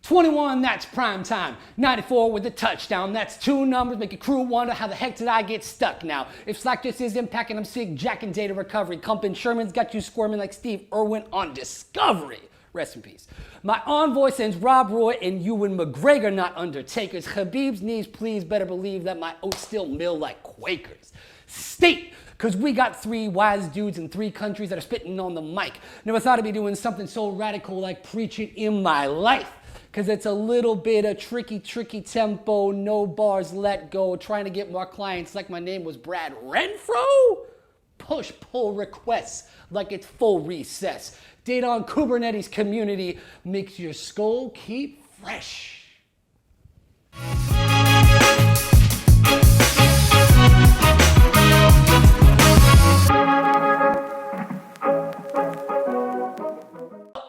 21, that's prime time. 94 with the touchdown. That's two numbers, make your crew wonder how the heck did I get stuck now? If Slack just is impacting, I'm sick, jacking data recovery. Compin Sherman's got you squirming like Steve Irwin on Discovery. Rest in peace. My envoy sends Rob Roy and Ewan McGregor, not Undertakers. Habib's knees, please better believe that my oats still mill like Quakers State. Cause we got three wise dudes in three countries that are spitting on the mic. Never thought I'd be doing something so radical like preaching in my life. Cause it's a little bit of tricky tempo, no bars, let go, trying to get more clients like my name was Brad Renfro. Push pull requests like it's full recess. Data on Kubernetes community makes your skull keep fresh.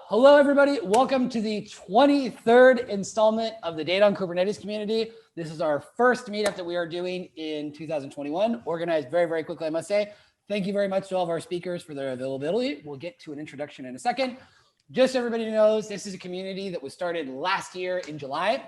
Hello, everybody. Welcome to the 23rd installment of the Data on Kubernetes community. This is our first meetup that we are doing in 2021, organized very, very quickly, I must say. Thank you very much to all of our speakers for their availability. We'll get to an introduction in a second. Just so everybody knows, this is a community that was started last year in July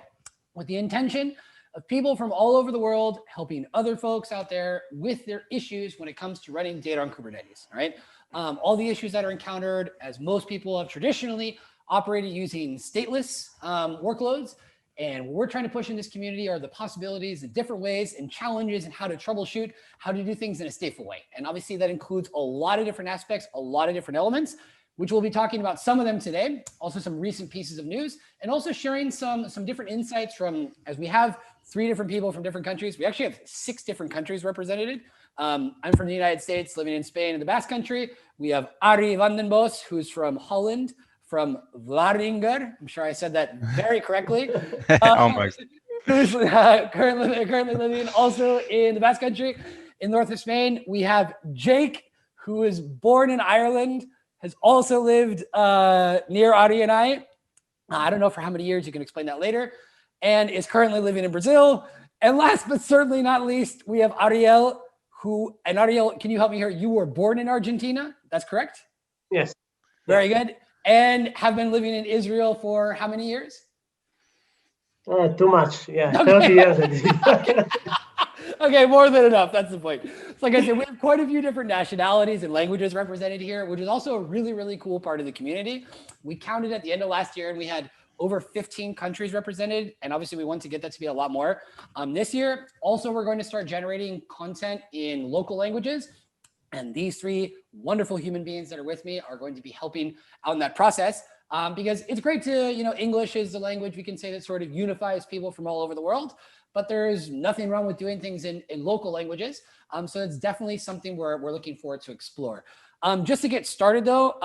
with the intention of people from all over the world helping other folks out there with their issues when it comes to running data on Kubernetes, all right? All the issues that are encountered, as most people have traditionally operated using stateless workloads. And what we're trying to push in this community are the possibilities, the different ways and challenges and how to troubleshoot, how to do things in a stateful way. And obviously that includes a lot of different aspects, a lot of different elements, which we'll be talking about some of them today, also some recent pieces of news, and also sharing some different insights from, as we have 3 different people from different countries. We actually have 6 different countries represented. I'm from the United States, living in Spain in the Basque Country. We have Arie van den Bos, who's from Holland, from Vlaardingen. I'm sure I said that very correctly. Oh my. Who's currently living also in the Basque Country in north of Spain. We have Jake, who was born in Ireland, has also lived near Arie and I don't know for how many years, you can explain that later, and is currently living in Brazil. And last but certainly not least, we have Ariel, and Ariel, can you help me here? You were born in Argentina, that's correct? Yes. Very good. And have been living in Israel for how many years? Too much, yeah, Okay. 30 years. Okay, more than enough, that's the point. So like I said, we have quite a few different nationalities and languages represented here, which is also a really, really cool part of the community. We counted at the end of last year and we had over 15 countries represented. And obviously we want to get that to be a lot more this year. Also, we're going to start generating content in local languages. And these 3 wonderful human beings that are with me are going to be helping out in that process because it's great to, English is the language we can say that sort of unifies people from all over the world, but there's nothing wrong with doing things in local languages. So it's definitely something we're looking forward to explore. Just to get started though,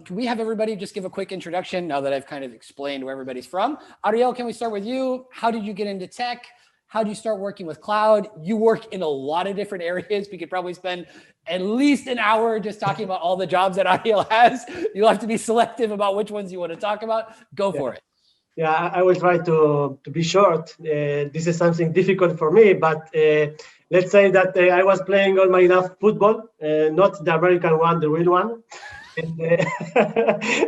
can we have everybody just give a quick introduction now that I've kind of explained where everybody's from? Ariel, can we start with you? How did you get into tech? How do you start working with cloud? You work in a lot of different areas. We could probably spend at least an hour just talking about all the jobs that Ariel has. You'll have to be selective about which ones you want to talk about. Go for it. Yeah, I will try to be short. This is something difficult for me, but let's say that I was playing all my life football, not the American one, the real one.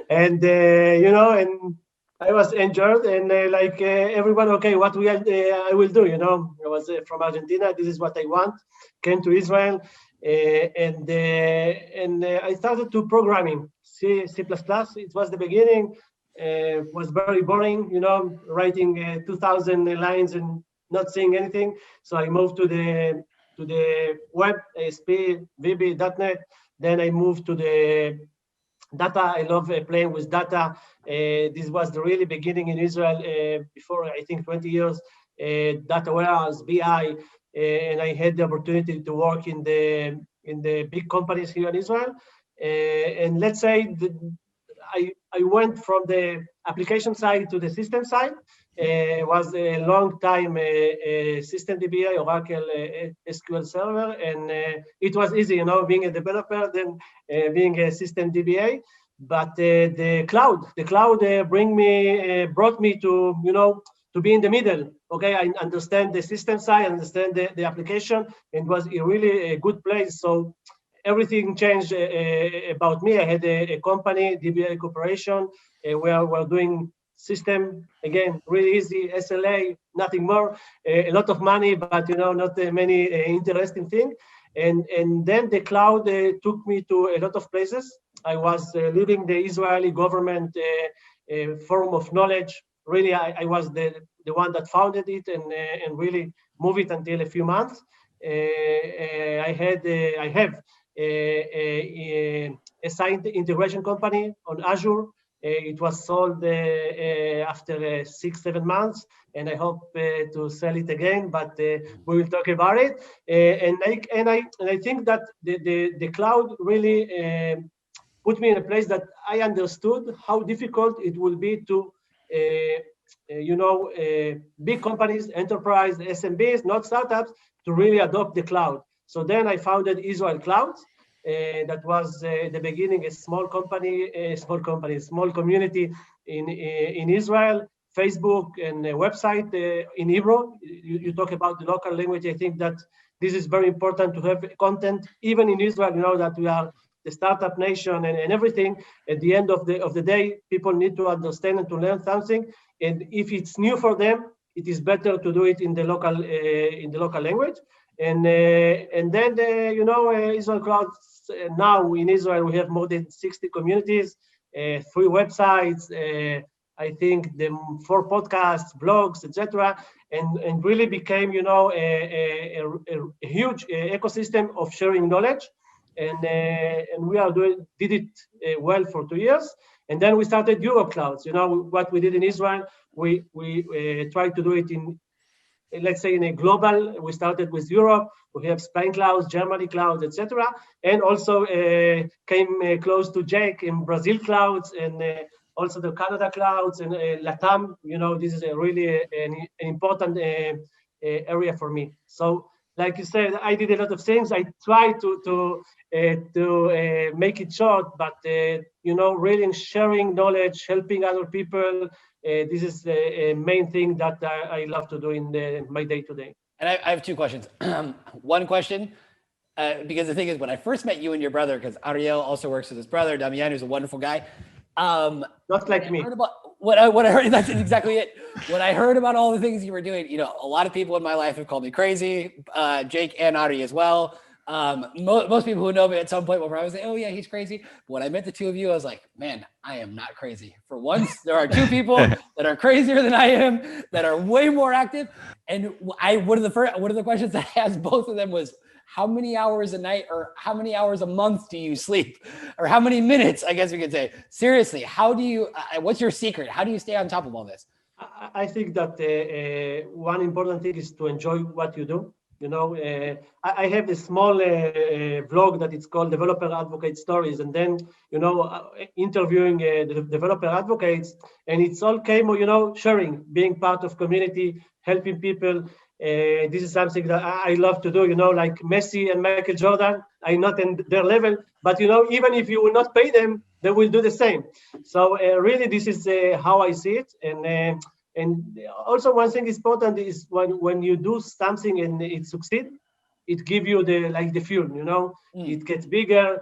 And and I was injured and everyone, okay, what I will do, I was from Argentina. This is what I want. Came to Israel and I started to programming C++. It was the beginning. Was very boring, writing 2,000 lines and not seeing anything. So I moved to the web, ASP, VB, .NET. Then I moved to the data. I love playing with data. This was the really beginning in Israel before, I think, 20 years. Data warehouse, BI, and I had the opportunity to work in the big companies here in Israel. And let's say I went from the application side to the system side. It was a long time system DBA, Oracle, SQL Server, and it was easy, being a developer than being a system DBA. But the cloud brought me to be in the middle. Okay, I understand the system side, I understand the application, and was really a good place. So everything changed about me. I had a company, DBA Corporation, where we're doing system. Again, really easy, SLA, nothing more. A lot of money, but not many interesting things. And then the cloud took me to a lot of places. I was leading the Israeli government forum of knowledge. Really, I was the one that founded it and really moved it until a few months. I have a signed integration company on Azure. It was sold after 6-7 months, and I hope to sell it again. But we will talk about it. And I think that the cloud really put me in a place that I understood how difficult it will be to big companies, enterprise, SMBs, not startups, to really adopt the cloud. So then I founded EuropeClouds. That was the beginning, a small community in Israel, Facebook, and a website in Hebrew. You talk about the local language. I think that this is very important to have content, even in Israel. That we are the startup nation and everything. At the end of the day, people need to understand and to learn something. And if it's new for them, it is better to do it in the local language. And then EuropeClouds. Now in Israel we have more than 60 communities, 3 websites. I think the 4 podcasts, blogs, etc., and really became a huge ecosystem of sharing knowledge. And we did it well for 2 years. And then we started EuropeClouds. What we did in Israel, we tried to do it in, let's say, in a global. We started with Europe. We have Spain clouds, Germany clouds, etc., and also came close to Jake in Brazil clouds, and also the Canada clouds and Latam. This is a really an important area for me. So, like you said, I did a lot of things. I tried to make it short, but really sharing knowledge, helping other people. This is the main thing that I love to do in my day-to-day. And I have 2 questions. One question, because the thing is, when I first met you and your brother, because Ariel also works with his brother, Damian, who's a wonderful guy. Not like me. What I heard, that's exactly it. When I heard about all the things you were doing, a lot of people in my life have called me crazy, Jake and Arie as well. Most people who know me at some point will probably say, oh yeah, he's crazy. But when I met the 2 of you, I was like, man, I am not crazy. For once, there are 2 people that are crazier than I am, that are way more active. And one of the questions I asked both of them was, how many hours a night or how many hours a month do you sleep? Or how many minutes, I guess we could say. Seriously, what's your secret? How do you stay on top of all this? I think that one important thing is to enjoy what you do. I have a small vlog that it's called Developer Advocate Stories, and then interviewing the developer advocates, and it's all came sharing, being part of community, helping people. This is something that I love to do. Like Messi and Michael Jordan. I'm not in their level, but even if you will not pay them, they will do the same. So really, this is how I see it. And also one thing important is when you do something and it succeeds, it gives you the fuel. It gets bigger.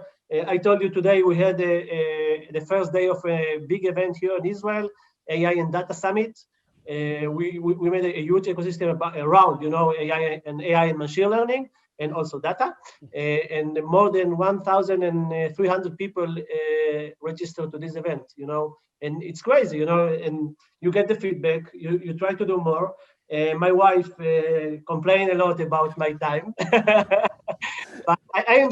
I told you today we had the first day of a big event here in Israel, AI and Data Summit. We made a huge ecosystem around AI and machine learning and also data, and more than 1,300 people registered to this event. And it's crazy, and you get the feedback, you try to do more. My wife complained a lot about my time, but I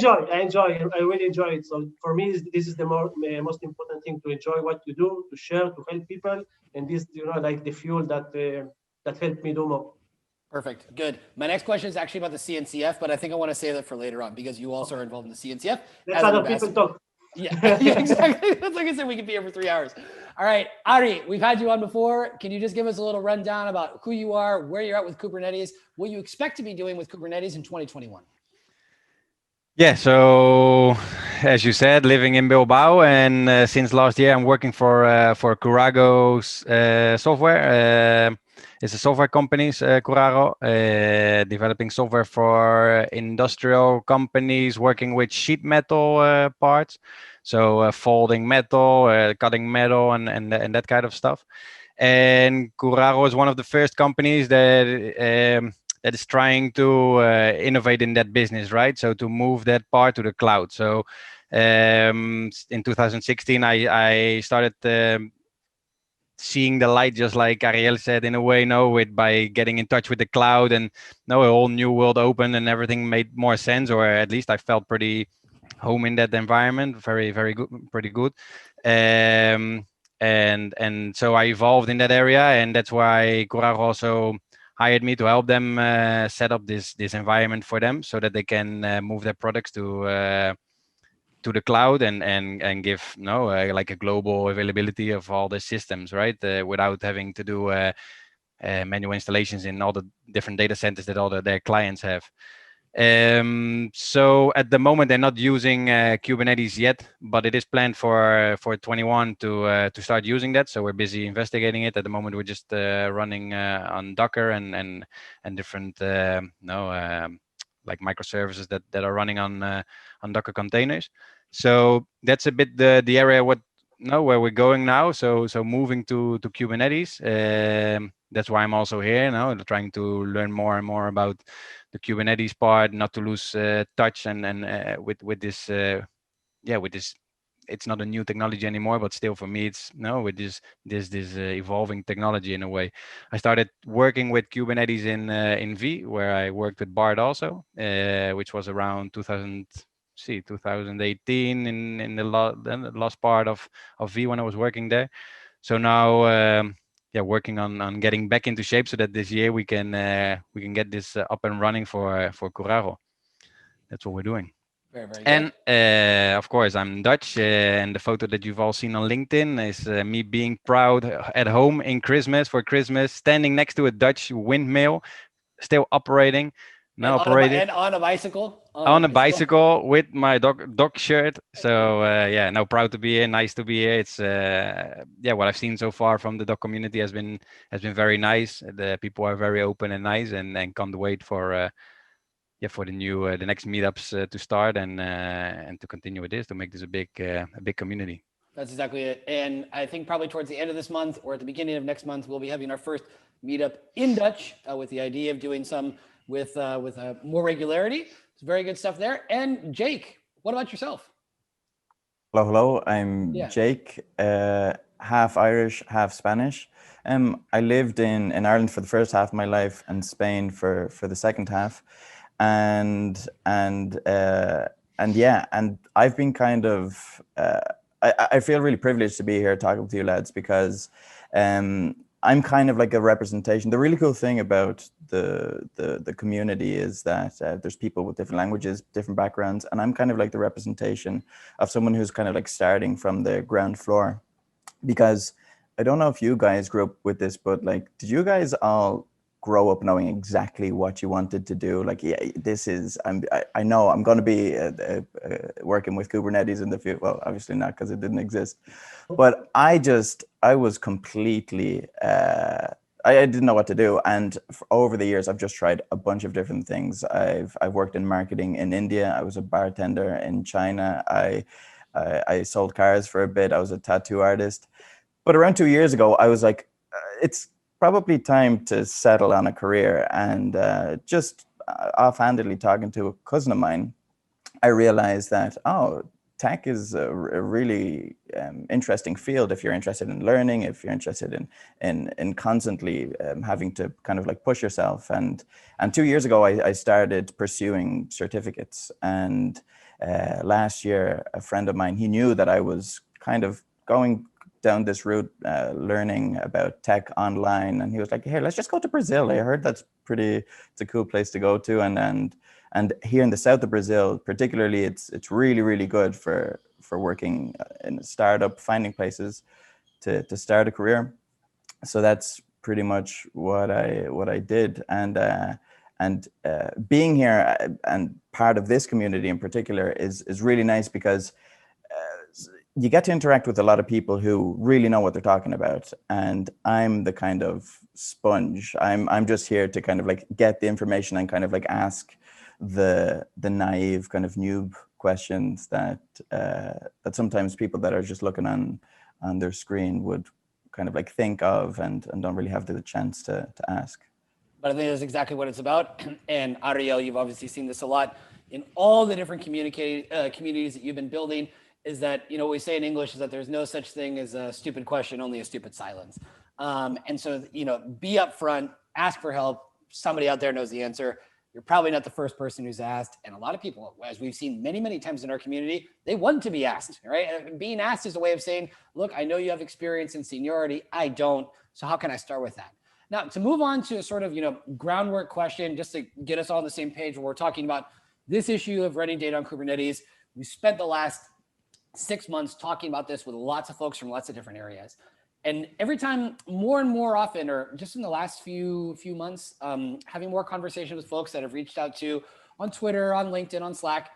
really enjoy it. So for me, this is the most important thing, to enjoy what you do, to share, to help people, and this, like the fuel that helped me do more. Perfect. Good. My next question is actually about the CNCF, but I think I want to save that for later on because you also are involved in the CNCF. Let other people talk. Yeah, exactly. That's like I said, we could be here for 3 hours. All right, Arie, we've had you on before. Can you just give us a little rundown about who you are, where you're at with Kubernetes, what you expect to be doing with Kubernetes in 2021? Yeah, so as you said, living in Bilbao, and since last year I'm working for Kurago's software. It's a software company, Kurago, developing software for industrial companies working with sheet metal parts. So folding metal, cutting metal, and that kind of stuff. And Kurago is one of the first companies that is trying to innovate in that business, right? So to move that part to the cloud. So in 2016, I started seeing the light, just like Ariel said, in a way, by getting in touch with the cloud, and a whole new world opened and everything made more sense, or at least I felt pretty home in that environment. Very, very good, pretty good. And so I evolved in that area, and that's why Kurago also hired me to help them set up this environment for them, so that they can move their products to the cloud and give like a global availability of all the systems, right? Without having to do manual installations in all the different data centers that all their clients have. So at the moment they're not using Kubernetes yet, but it is planned for 21 to start using that. So we're busy investigating it. At the moment we're just running on Docker and different like microservices that are running on Docker containers. So that's a bit the area where we're going now. So moving to Kubernetes. That's why I'm also here now, trying to learn more and more about the Kubernetes part, not to lose touch and with this with this. It's not a new technology anymore, but still for me, it's with this evolving technology in a way. I started working with Kubernetes in V, where I worked with Bart also, which was around 2018 in the last part of V when I was working there. So now working on getting back into shape so that this year we can get this up and running for Kurago. That's what we're doing. Very, very good. And of course, I'm Dutch, and the photo that you've all seen on LinkedIn is me being proud at home for Christmas, standing next to a Dutch windmill, still operating. Now operating. And on a bicycle. On a bicycle with my DoK shirt. So now proud to be here. Nice to be here. It's what I've seen so far from the DoK community has been very nice. The people are very open and nice, and can't wait for the next meetups to start and to continue with this, to make this a big community. That's exactly it. And I think probably towards the end of this month or at the beginning of next month, we'll be having our first meetup in Dutch with the idea of doing some with more regularity. It's very good stuff there. And Jake, what about yourself? Hello. I'm Jake, half Irish, half Spanish. I lived in Ireland for the first half of my life and Spain for the second half. And I've been kind of, I feel really privileged to be here talking to you lads, because I'm kind of like a representation. The really cool thing about the community is that there's people with different languages, different backgrounds, and I'm kind of like the representation of someone who's kind of like starting from the ground floor. Because I don't know if you guys grew up with this, but like, did you guys all grow up knowing exactly what you wanted to do? Like, I know I'm going to be working with Kubernetes in the future. Well, obviously not, because it didn't exist. But I was completely, I didn't know what to do. And over the years, I've just tried a bunch of different things. I've worked in marketing in India. I was a bartender in China. I sold cars for a bit. I was a tattoo artist. But around 2 years ago, I was like, it's probably time to settle on a career. And just offhandedly talking to a cousin of mine, I realized that, tech is a really interesting field if you're interested in learning, if you're interested in constantly having to kind of like push yourself. And 2 years ago, I started pursuing certificates. And last year, a friend of mine, he knew that I was kind of going down this route, learning about tech online, and he was like, "Hey, let's just go to Brazil. I heard it's a cool place to go to." And here in the south of Brazil, particularly, it's really, really good for working in a startup, finding places to start a career. So that's pretty much what I did. And being here and part of this community in particular is really nice, because you get to interact with a lot of people who really know what they're talking about. And I'm the kind of sponge. I'm just here to kind of like get the information and kind of like ask the naive kind of noob questions that sometimes people that are just looking on their screen would kind of like think of and don't really have the chance to ask. But I think that's exactly what it's about. And Ariel, you've obviously seen this a lot in all the different communities that you've been building, is that, you know, what we say in English is that there's no such thing as a stupid question, only a stupid silence. And so, you know, be upfront, ask for help. Somebody out there knows the answer. You're probably not the first person who's asked. And a lot of people, as we've seen many, many times in our community, they want to be asked, right? And being asked is a way of saying, look, I know you have experience and seniority. I don't. So how can I start with that? Now, to move on to a sort of, you know, groundwork question, just to get us all on the same page, when we're talking about this issue of running data on Kubernetes, we spent the last 6 months talking about this with lots of folks from lots of different areas. And every time, more and more often, or just in the last few months, having more conversations with folks that have reached out to on Twitter, on LinkedIn, on Slack.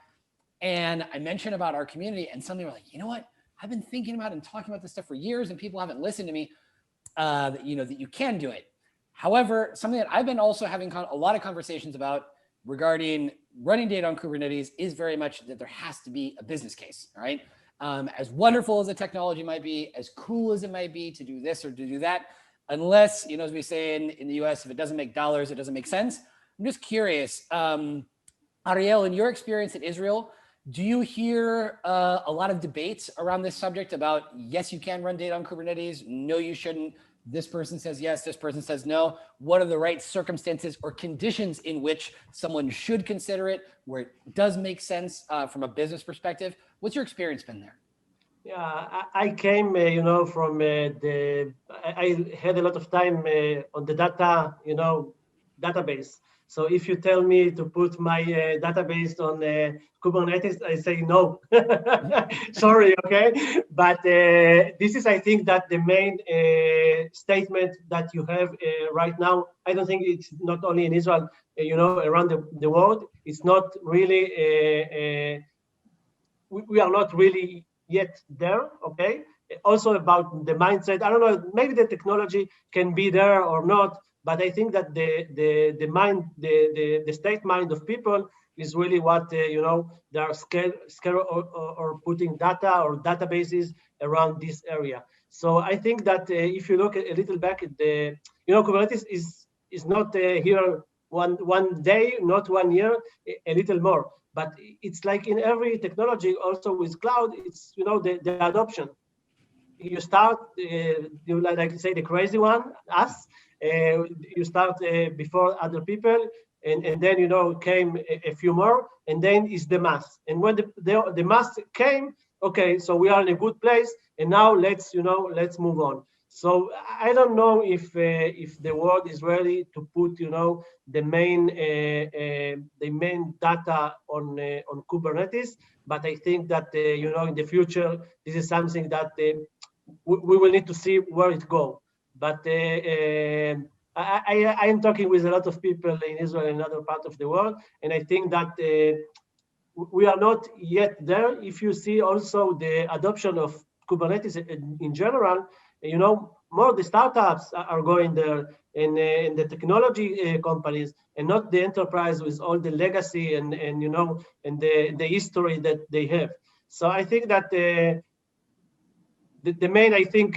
And I mentioned about our community, and suddenly we're like, you know what? I've been thinking about and talking about this stuff for years, and people haven't listened to me, that, you know, that you can do it. However, something that I've been also having a lot of conversations about regarding running data on Kubernetes is very much that there has to be a business case, right? As wonderful as the technology might be, as cool as it might be to do this or to do that, unless, you know, as we say in the US, if it doesn't make dollars, it doesn't make sense. I'm just curious, Ariel, in your experience in Israel, do you hear a lot of debates around this subject about, yes, you can run data on Kubernetes, no, you shouldn't, this person says yes, this person says no? What are the right circumstances or conditions in which someone should consider it, where it does make sense from a business perspective? What's your experience been there? Yeah, I came, you know, from I had a lot of time on the data, you know, database. So if you tell me to put my database on Kubernetes, I say no. Sorry, okay? But this is, I think, that the main statement that you have right now. I don't think it's not only in Israel, you know, around the world. It's not really, we are not really yet there, okay? Also about the mindset, I don't know, maybe the technology can be there or not, but I think that the mind, the state mind of people is really what, you know, they are scared or putting data or databases around this area. So I think that if you look a little back at the, you know, Kubernetes is not here one day, not 1 year, a little more. But it's like in every technology, also with cloud, it's, you know, the adoption. You start, you like say the crazy one, us. You start before other people, and then, you know, came a few more, and then is the mass. And when the mass came, okay, so we are in a good place, and now let's, you know, let's move on. So I don't know if the world is ready to put, you know, the main data on Kubernetes, but I think that you know, in the future this is something that we will need to see where it goes. But I am talking with a lot of people in Israel and other parts of the world, and I think that we are not yet there. If you see also the adoption of Kubernetes in general, you know, more the startups are going there, and the technology companies, and not the enterprise with all the legacy and you know, and the history that they have. So I think that the main, I think,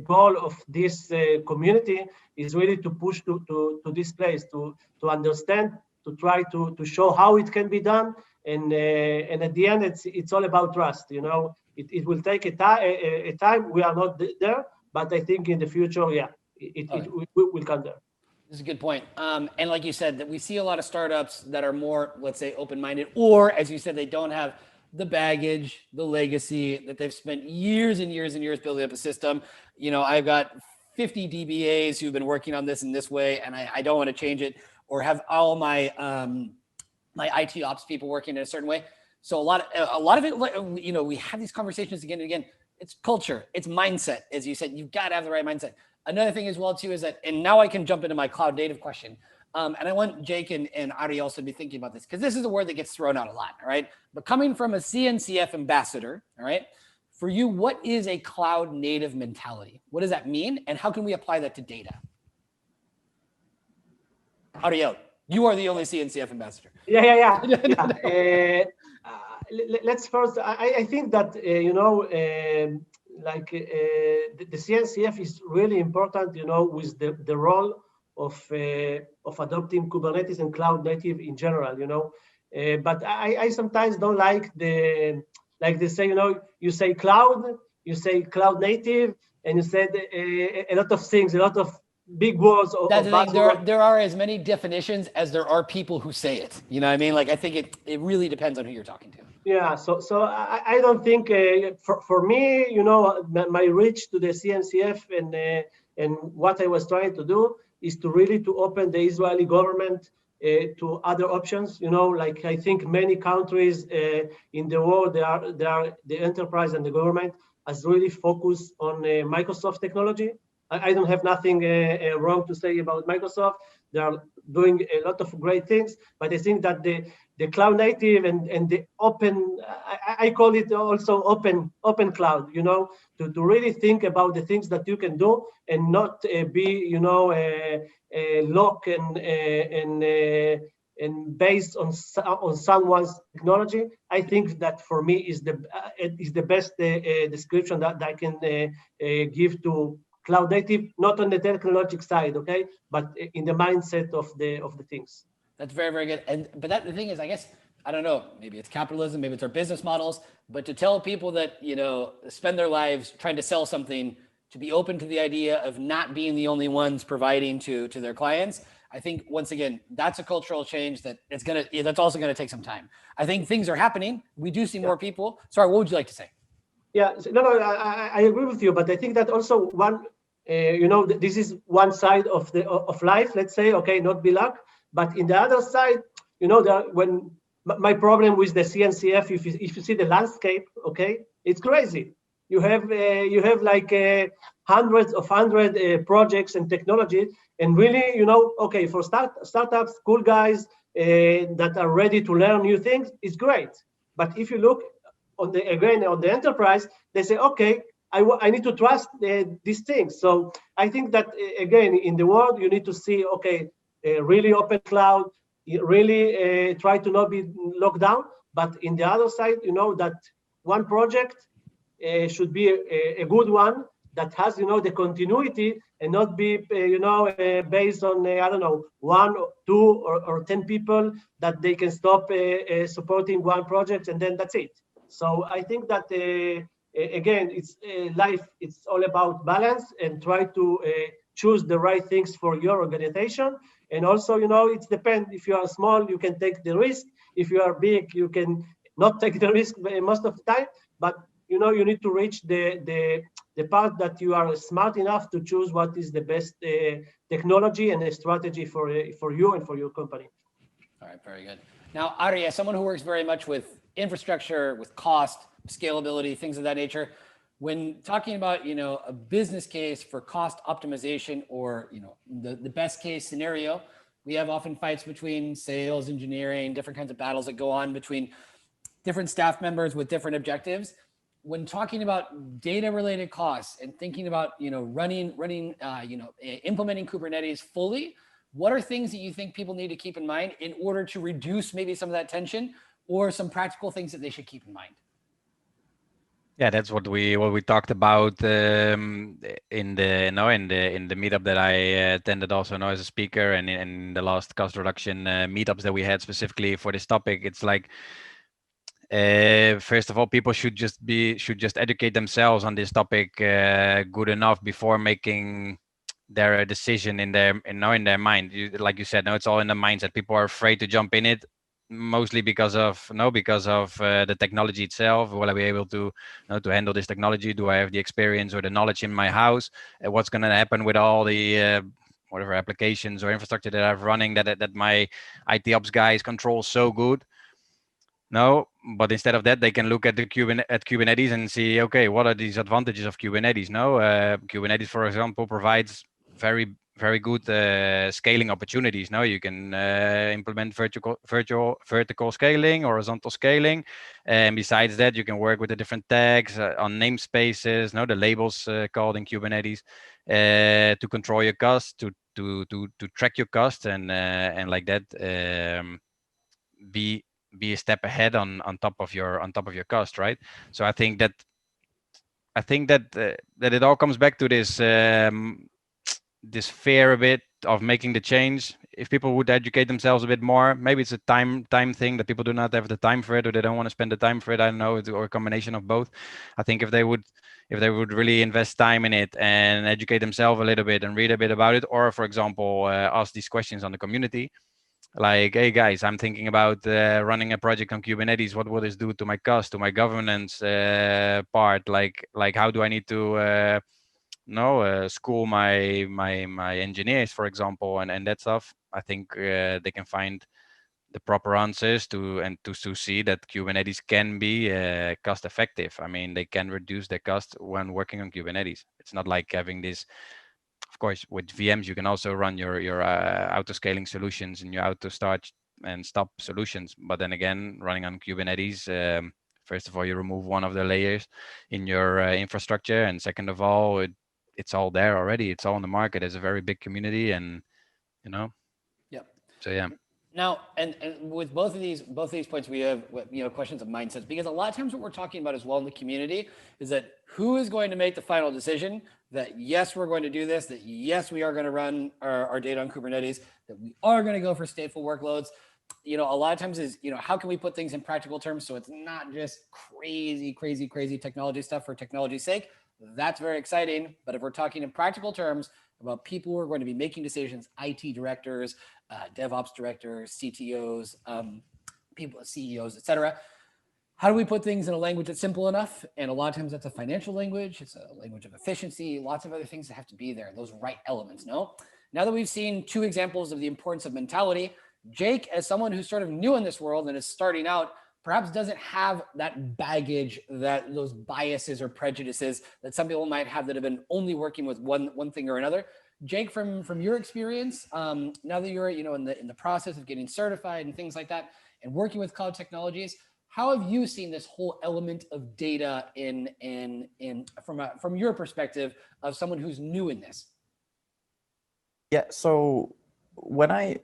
goal of this community is really to push to this place, to understand, to try to show how it can be done, and at the end, it's all about trust. You know, it will take a time. We are not there, but I think in the future, yeah, it will come there. This is a good point. And like you said, that we see a lot of startups that are more, let's say, open-minded, or as you said, they don't have the baggage, the legacy, that they've spent years and years and years building up a system. You know, I've got 50 DBAs who've been working on this in this way, and I don't want to change it, or have all my my IT ops people working in a certain way. So a lot of it, you know, we have these conversations again and again. It's culture, it's mindset. As you said, you've got to have the right mindset. Another thing as well too is that, and now I can jump into my cloud native question. And I want Jake and Arie also to be thinking about this, because this is a word that gets thrown out a lot, all right? But coming from a CNCF ambassador, all right, for you, what is a cloud native mentality? What does that mean? And how can we apply that to data? Ariel, you are the only CNCF ambassador. Yeah. Let's first, I think that, you know, like the CNCF is really important, you know, with the role of adopting Kubernetes and cloud native in general, you know. But I sometimes don't like like they say, you know, you say cloud native, and you said a lot of things, a lot of big words. That's the thing. There are as many definitions as there are people who say it. You know what I mean? Like, I think it really depends on who you're talking to. Yeah, so I don't think for me, you know, my reach to the CNCF and what I was trying to do is to really to open the Israeli government to other options. You know, like I think many countries in the world, they are the enterprise and the government has really focused on Microsoft technology. I don't have nothing wrong to say about Microsoft. They are doing a lot of great things, but I think that the cloud native and the open, I call it also open cloud, you know, to really think about the things that you can do and not be, you know, locked and based on someone's technology. I think that for me is the best description that I can give to cloud native, not on the technological side, okay, but in the mindset of the things. That's very, very good. But the thing is, I guess, I don't know, maybe it's capitalism, maybe it's our business models, but to tell people that, you know, spend their lives trying to sell something, to be open to the idea of not being the only ones providing to their clients, I think, once again, that's a cultural change that's also gonna take some time. I think things are happening. We do see more people. Sorry, what would you like to say? Yeah, no, I agree with you, but I think that also one, you know, this is one side of life, let's say, okay, not be luck, but in the other side, you know, when my problem with the CNCF, if you see the landscape, okay, it's crazy. You have like hundreds of projects and technologies, and really, you know, okay, for startups, cool guys that are ready to learn new things, it's great. But if you look on the enterprise, they say, okay, I need to trust these things. So I think that again, in the world, you need to see, okay, really open cloud, really try to not be locked down. But in the other side, you know, that one project should be a good one that has, you know, the continuity and not be, you know, based on, I don't know, 1 or 2 or 10 people that they can stop supporting one project and then that's it. So I think that, again, it's life, it's all about balance and try to choose the right things for your organization. And also, you know, it depends. If you are small, you can take the risk. If you are big, you can not take the risk most of the time. But, you know, you need to reach the part that you are smart enough to choose what is the best technology and a strategy for you and for your company. All right, very good. Now, Arie, as someone who works very much with infrastructure, with cost, scalability, things of that nature, when talking about, you know, a business case for cost optimization or, you know, the best case scenario, we have often fights between sales, engineering, different kinds of battles that go on between different staff members with different objectives. When talking about data related costs and thinking about, you know, implementing Kubernetes fully, what are things that you think people need to keep in mind in order to reduce maybe some of that tension, or some practical things that they should keep in mind? Yeah, that's what we talked about in the meetup that I attended also now as a speaker, and in the last cost reduction meetups that we had specifically for this topic. It's like, first of all, people should just educate themselves on this topic good enough before making their decision in their mind. Like you said, no, it's all in the mindset. People are afraid to jump in it, mostly because of the technology itself. Will I be able to handle this technology? Do I have the experience or the knowledge in my house? What's going to happen with all the whatever applications or infrastructure that I'm running that my IT ops guys control so good? No, but instead of that, they can look at Kubernetes and see, okay, what are these advantages of Kubernetes? No, Kubernetes, for example, provides very, very good scaling opportunities. Now you can implement vertical scaling, horizontal scaling, and besides that, you can work with the different tags on namespaces. The labels called in Kubernetes to control your cost, to track your cost, and like that, be a step ahead on top of your cost, right? So I think I think that that it all comes back to this this fear a bit of making the change. If people would educate themselves a bit more, maybe it's a time thing that people do not have the time for it, or they don't want to spend the time for it. I don't know, or a combination of both. I think if they would really invest time in it and educate themselves a little bit and read a bit about it, or for example, ask these questions on the community, like, hey guys, I'm thinking about running a project on Kubernetes. What will this do to my cost, to my governance part? Like how do I need to school my engineers, for example, and that stuff. I think they can find the proper answers to see that Kubernetes can be cost effective. I mean, they can reduce their cost when working on Kubernetes. It's not like having this. Of course, with VMs, you can also run your auto scaling solutions and your auto start and stop solutions. But then again, running on Kubernetes, first of all, you remove one of the layers in your infrastructure, and second of all, it's all there already. It's all on the market. There's a very big community, and Yep. So yeah. Now, and with both of these points, we have questions of mindsets, because a lot of times what we're talking about as well in the community is that who is going to make the final decision that yes, we're going to do this, that yes, we are going to run our data on Kubernetes, that we are going to go for stateful workloads. A lot of times is, how can we put things in practical terms so it's not just crazy technology stuff for technology's sake. That's very exciting. But if we're talking in practical terms about people who are going to be making decisions, IT directors, DevOps directors, CTOs, people, CEOs, et cetera, how do we put things in a language that's simple enough? And a lot of times that's a financial language. It's a language of efficiency, lots of other things that have to be there, those right elements, no? Now that we've seen two examples of the importance of mentality, Jake, as someone who's sort of new in this world and is starting out, perhaps doesn't have that baggage, that those biases or prejudices that some people might have that have been only working with one thing or another. Jake, from your experience, now that you're in the process of getting certified and things like that, and working with cloud technologies, how have you seen this whole element of data from your perspective of someone who's new in this? Yeah, so when I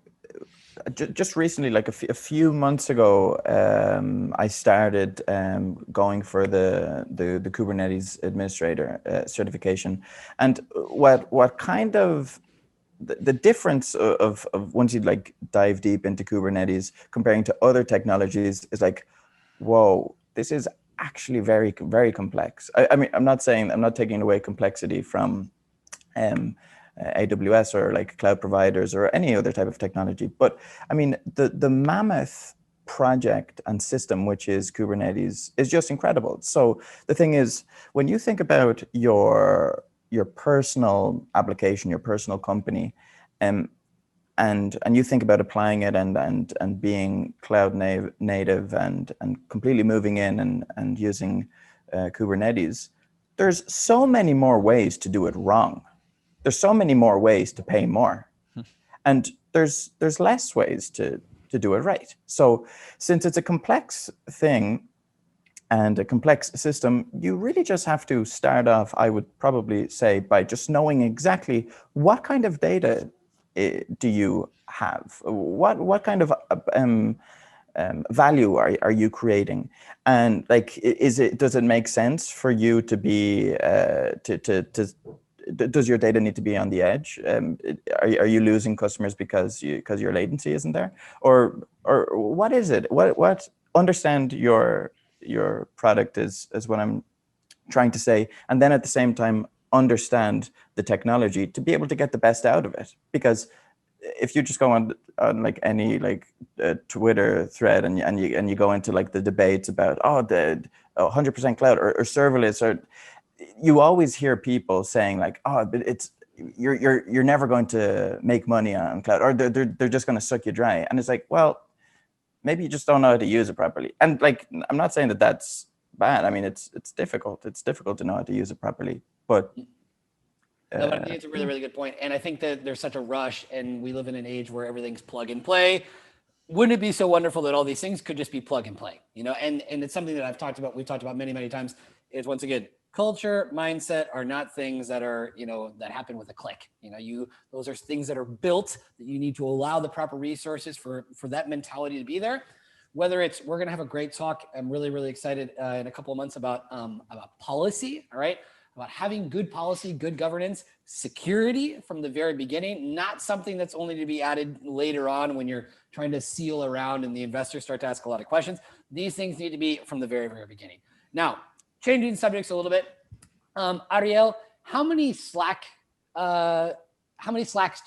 just recently, like a few months ago, I started going for the Kubernetes administrator certification, and what kind of the difference of once you like dive deep into Kubernetes comparing to other technologies is like, whoa, this is actually very, very complex. I mean, I'm not taking away complexity from AWS or like cloud providers or any other type of technology. But I mean, the mammoth project and system, which is Kubernetes, is just incredible. So the thing is, when you think about your personal application, your personal company, and you think about applying it and being cloud native and completely moving in and using Kubernetes, there's so many more ways to do it wrong. There's so many more ways to pay more, and there's less ways to do it right. So since it's a complex thing and a complex system, you really just have to start off, I would probably say, by just knowing exactly what kind of data do you have, what kind of value are you creating, and like, does it make sense for you to be does your data need to be on the edge? Are you losing customers because your latency isn't there, or what is it? What understand your product is what I'm trying to say, and then at the same time understand the technology to be able to get the best out of it. Because if you just go on like any like Twitter thread and you go into like the debates about the 100% cloud or serverless, or you always hear people saying like, but it's you're never going to make money on cloud, or they're just going to suck you dry. And it's like, well, maybe you just don't know how to use it properly. And like, I'm not saying that that's bad. I mean, it's difficult. It's difficult to know how to use it properly. But no, but I think it's a really, really good point. And I think that there's such a rush, and we live in an age where everything's plug and play. Wouldn't it be so wonderful that all these things could just be plug and play? And it's something that we've talked about many, many times, is once again, culture, mindset are not things that are, that happen with a click. Those are things that are built, that you need to allow the proper resources for that mentality to be there. whether it's, we're going to have a great talk. I'm really, really excited in a couple of months about policy. All right. About having good policy, good governance, security from the very beginning, not something that's only to be added later on when you're trying to seal around and the investors start to ask a lot of questions. These things need to be from the very, very beginning. Now, changing subjects a little bit. Ariel, how many Slacks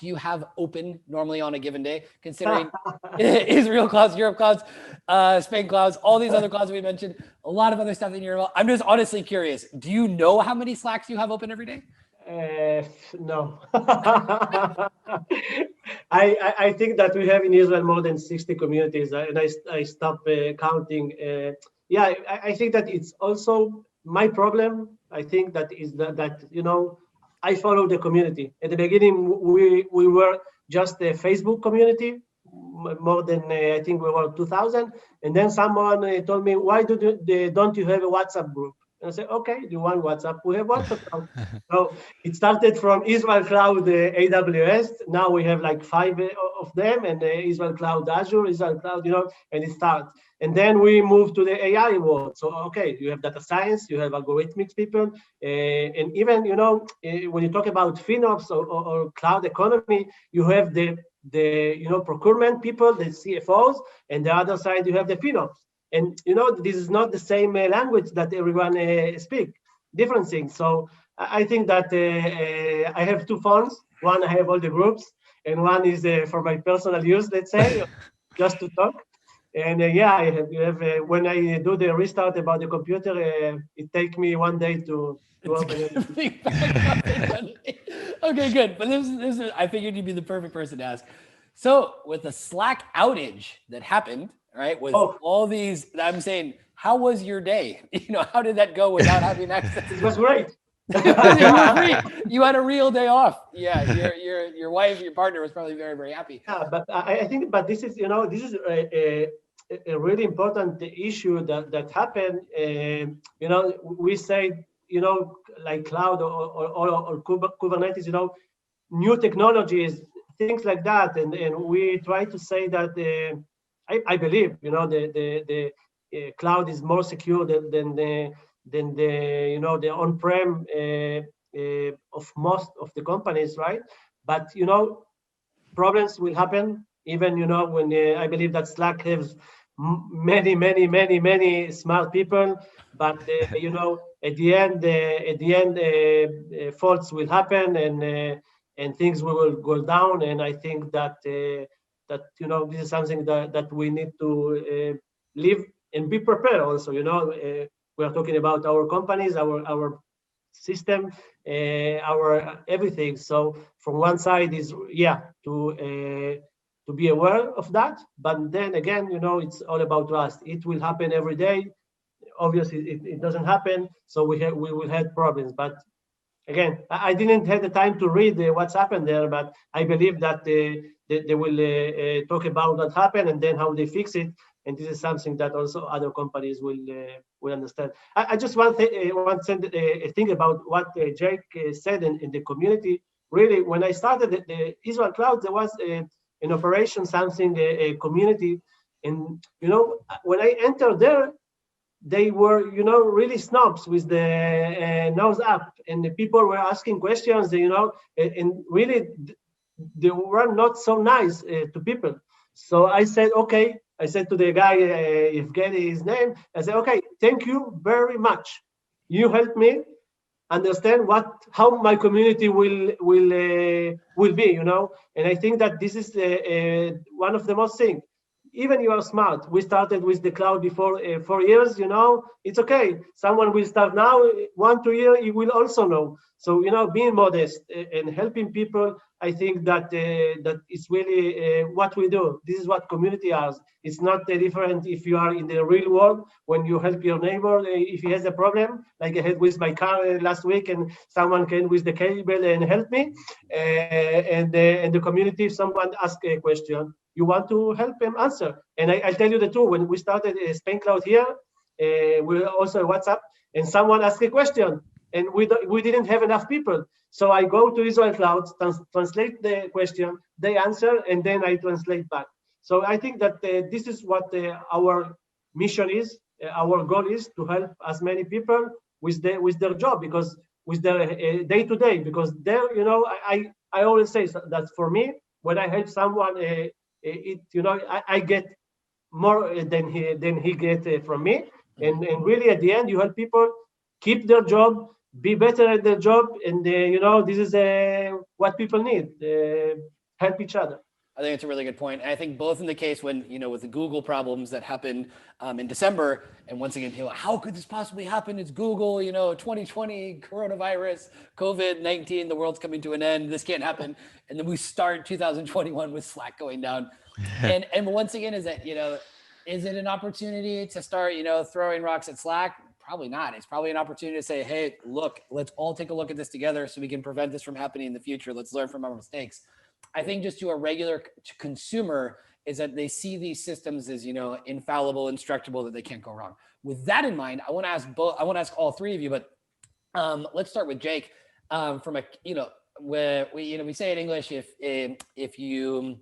do you have open normally on a given day, considering Israel clouds, Europe clouds, Spain clouds, all these other clouds we mentioned, a lot of other stuff in Europe. I'm just honestly curious. Do you know how many Slacks you have open every day? No. I think that we have in Israel more than 60 communities, and I stopped counting. Yeah, I think that it's also my problem. I think that is that you know, I follow the community. At the beginning, we were just a Facebook community, more than I think we were 2,000. And then someone told me, why don't you have a WhatsApp group? And I said, okay, you want WhatsApp? We have WhatsApp now. So it started from Israel Cloud AWS. Now we have like 5 of them, and Israel Cloud Azure, Israel Cloud, you know, and it starts. And then we move to the AI world. So, okay, you have data science, you have algorithmic people, and even, you know, when you talk about FinOps or cloud economy, you have the you know, procurement people, the CFOs, and the other side, you have the FinOps. And, you know, this is not the same language that everyone speak, different things. So I think that I have 2 phones. One, I have all the groups, and one is for my personal use, let's say, just to talk. And yeah, you have when I do the restart about the computer, it takes me 1 day to open it. Okay, good. But this is, I figured you'd be the perfect person to ask. So with the Slack outage that happened, right, with all these, I'm saying, how was your day? You know, how did that go without having access? It was great. You had a real day off. Yeah, your wife, your partner was probably very, very happy. Yeah, but I think, but this is, you know, this is a really important issue that happened. You know, we say, you know, like cloud or Kubernetes, you know, new technologies, things like that, and we try to say that I believe, you know, the cloud is more secure than the you know, the on-prem of most of the companies, right? But you know, problems will happen. Even, you know, when I believe that Slack has many smart people, but you know, at the end, faults will happen, and things will go down. And I think that that, you know, this is something that we need to live and be prepared. Also, you know, we are talking about our companies, our system, our everything. So from one side is, yeah, to be aware of that, but then again, you know, it's all about trust. It will happen every day. Obviously, it doesn't happen, so we will have problems. But again, I didn't have the time to read what's happened there, but I believe that they will talk about what happened and then how they fix it. And this is something that also other companies will understand. I just want to think about what Jake said in the community. Really, when I started the Israel Cloud, there was an operation, something, a community. And, you know, when I entered there, they were, you know, really snobs with the nose up, and the people were asking questions, you know, and really they were not so nice to people. So I said, okay. I said to the guy, Evgeny, his name, I said, okay, thank you very much. You helped me understand how my community will be, you know. And I think that this is one of the most things. Even you are smart. We started with the cloud before 4 years, you know, it's okay. Someone will start now, 1-2 years, he will also know. So, you know, being modest and helping people, I think that that is really what we do. This is what community is. It's not different if you are in the real world, when you help your neighbor if he has a problem, like I had with my car last week, and someone came with the cable and helped me. And the community, if someone asks a question, you want to help them answer. And I'll tell you the truth, when we started Spain Cloud here, we also WhatsApp, and someone asked a question, and we didn't have enough people. So I go to Israel Clouds, translate the question, they answer, and then I translate back. So I think that this is what our mission is. Our goal is to help as many people with their job, because with their day to day. Because there, you know, I always say that for me, when I help someone, I get more than he get from me. And really, at the end, you help people keep their job, be better at their job, and this is what people need. Help each other. I think it's a really good point. And I think both in the case when, with the Google problems that happened in December, and once again, how could this possibly happen? It's Google, 2020, coronavirus, COVID-19, the world's coming to an end. This can't happen. And then we start 2021 with Slack going down. And once again, is it an opportunity to start, throwing rocks at Slack? Probably not. It's probably an opportunity to say, hey, look, let's all take a look at this together so we can prevent this from happening in the future. Let's learn from our mistakes. I think just to a regular consumer is that they see these systems as, infallible, instructable, that they can't go wrong. With that in mind, I want to ask all three of you, but let's start with Jake. From a, where we say in English, if you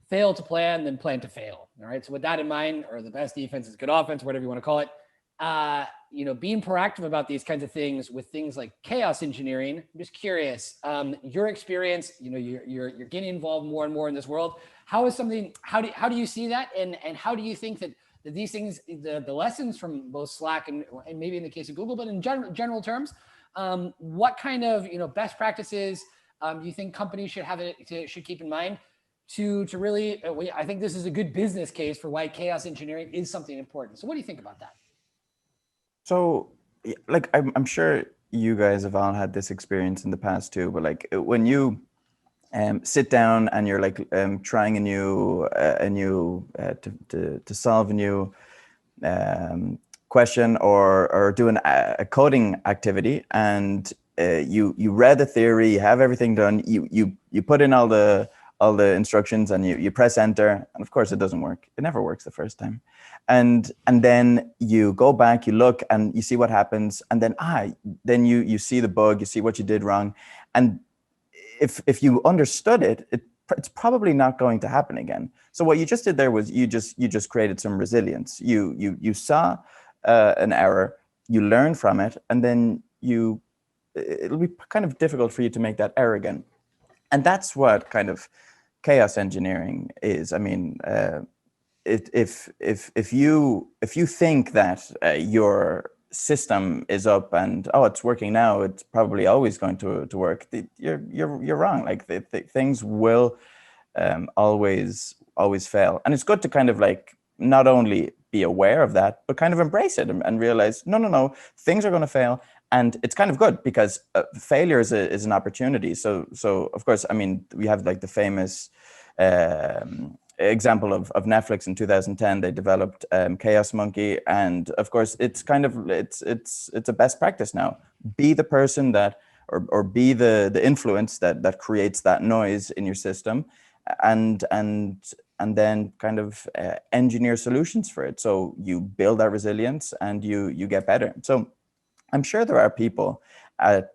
fail to plan, then plan to fail. All right. So with that in mind, or the best defense is good offense, whatever you want to call it, being proactive about these kinds of things with things like chaos engineering. I'm just curious, your experience, you're getting involved more and more in this world. How do you see that? And how do you think that these things, the lessons from both Slack and maybe in the case of Google, but in general terms, what kind of, best practices you think companies should keep in mind to really, I think this is a good business case for why chaos engineering is something important. So what do you think about that? So, like, I'm sure you guys have all had this experience in the past too, but like when you sit down and you're like trying to solve a new question or doing a coding activity, and you read the theory, you have everything done, you put in all the instructions and you press enter, and of course it doesn't work. It never works the first time. And then you go back, you look and you see what happens, and then you see the bug, you see what you did wrong. And if you understood it, it's probably not going to happen again. So what you just did there was you just created some resilience. You saw an error, you learned from it, and then it'll be kind of difficult for you to make that error again. And that's what kind of chaos engineering is. I mean, if you think that your system is up and it's working now, it's probably always going to work, you're wrong. Like things will always fail, and it's good to kind of like not only be aware of that, but kind of embrace it and realize no, things are going to fail. And it's kind of good because failure is an opportunity. So of course, I mean, we have like the famous example of Netflix in 2010. They developed Chaos Monkey, and of course, it's kind of it's a best practice now. Be the person that, or be the influence that creates that noise in your system, and then kind of engineer solutions for it. So you build that resilience and you get better. So I'm sure there are people at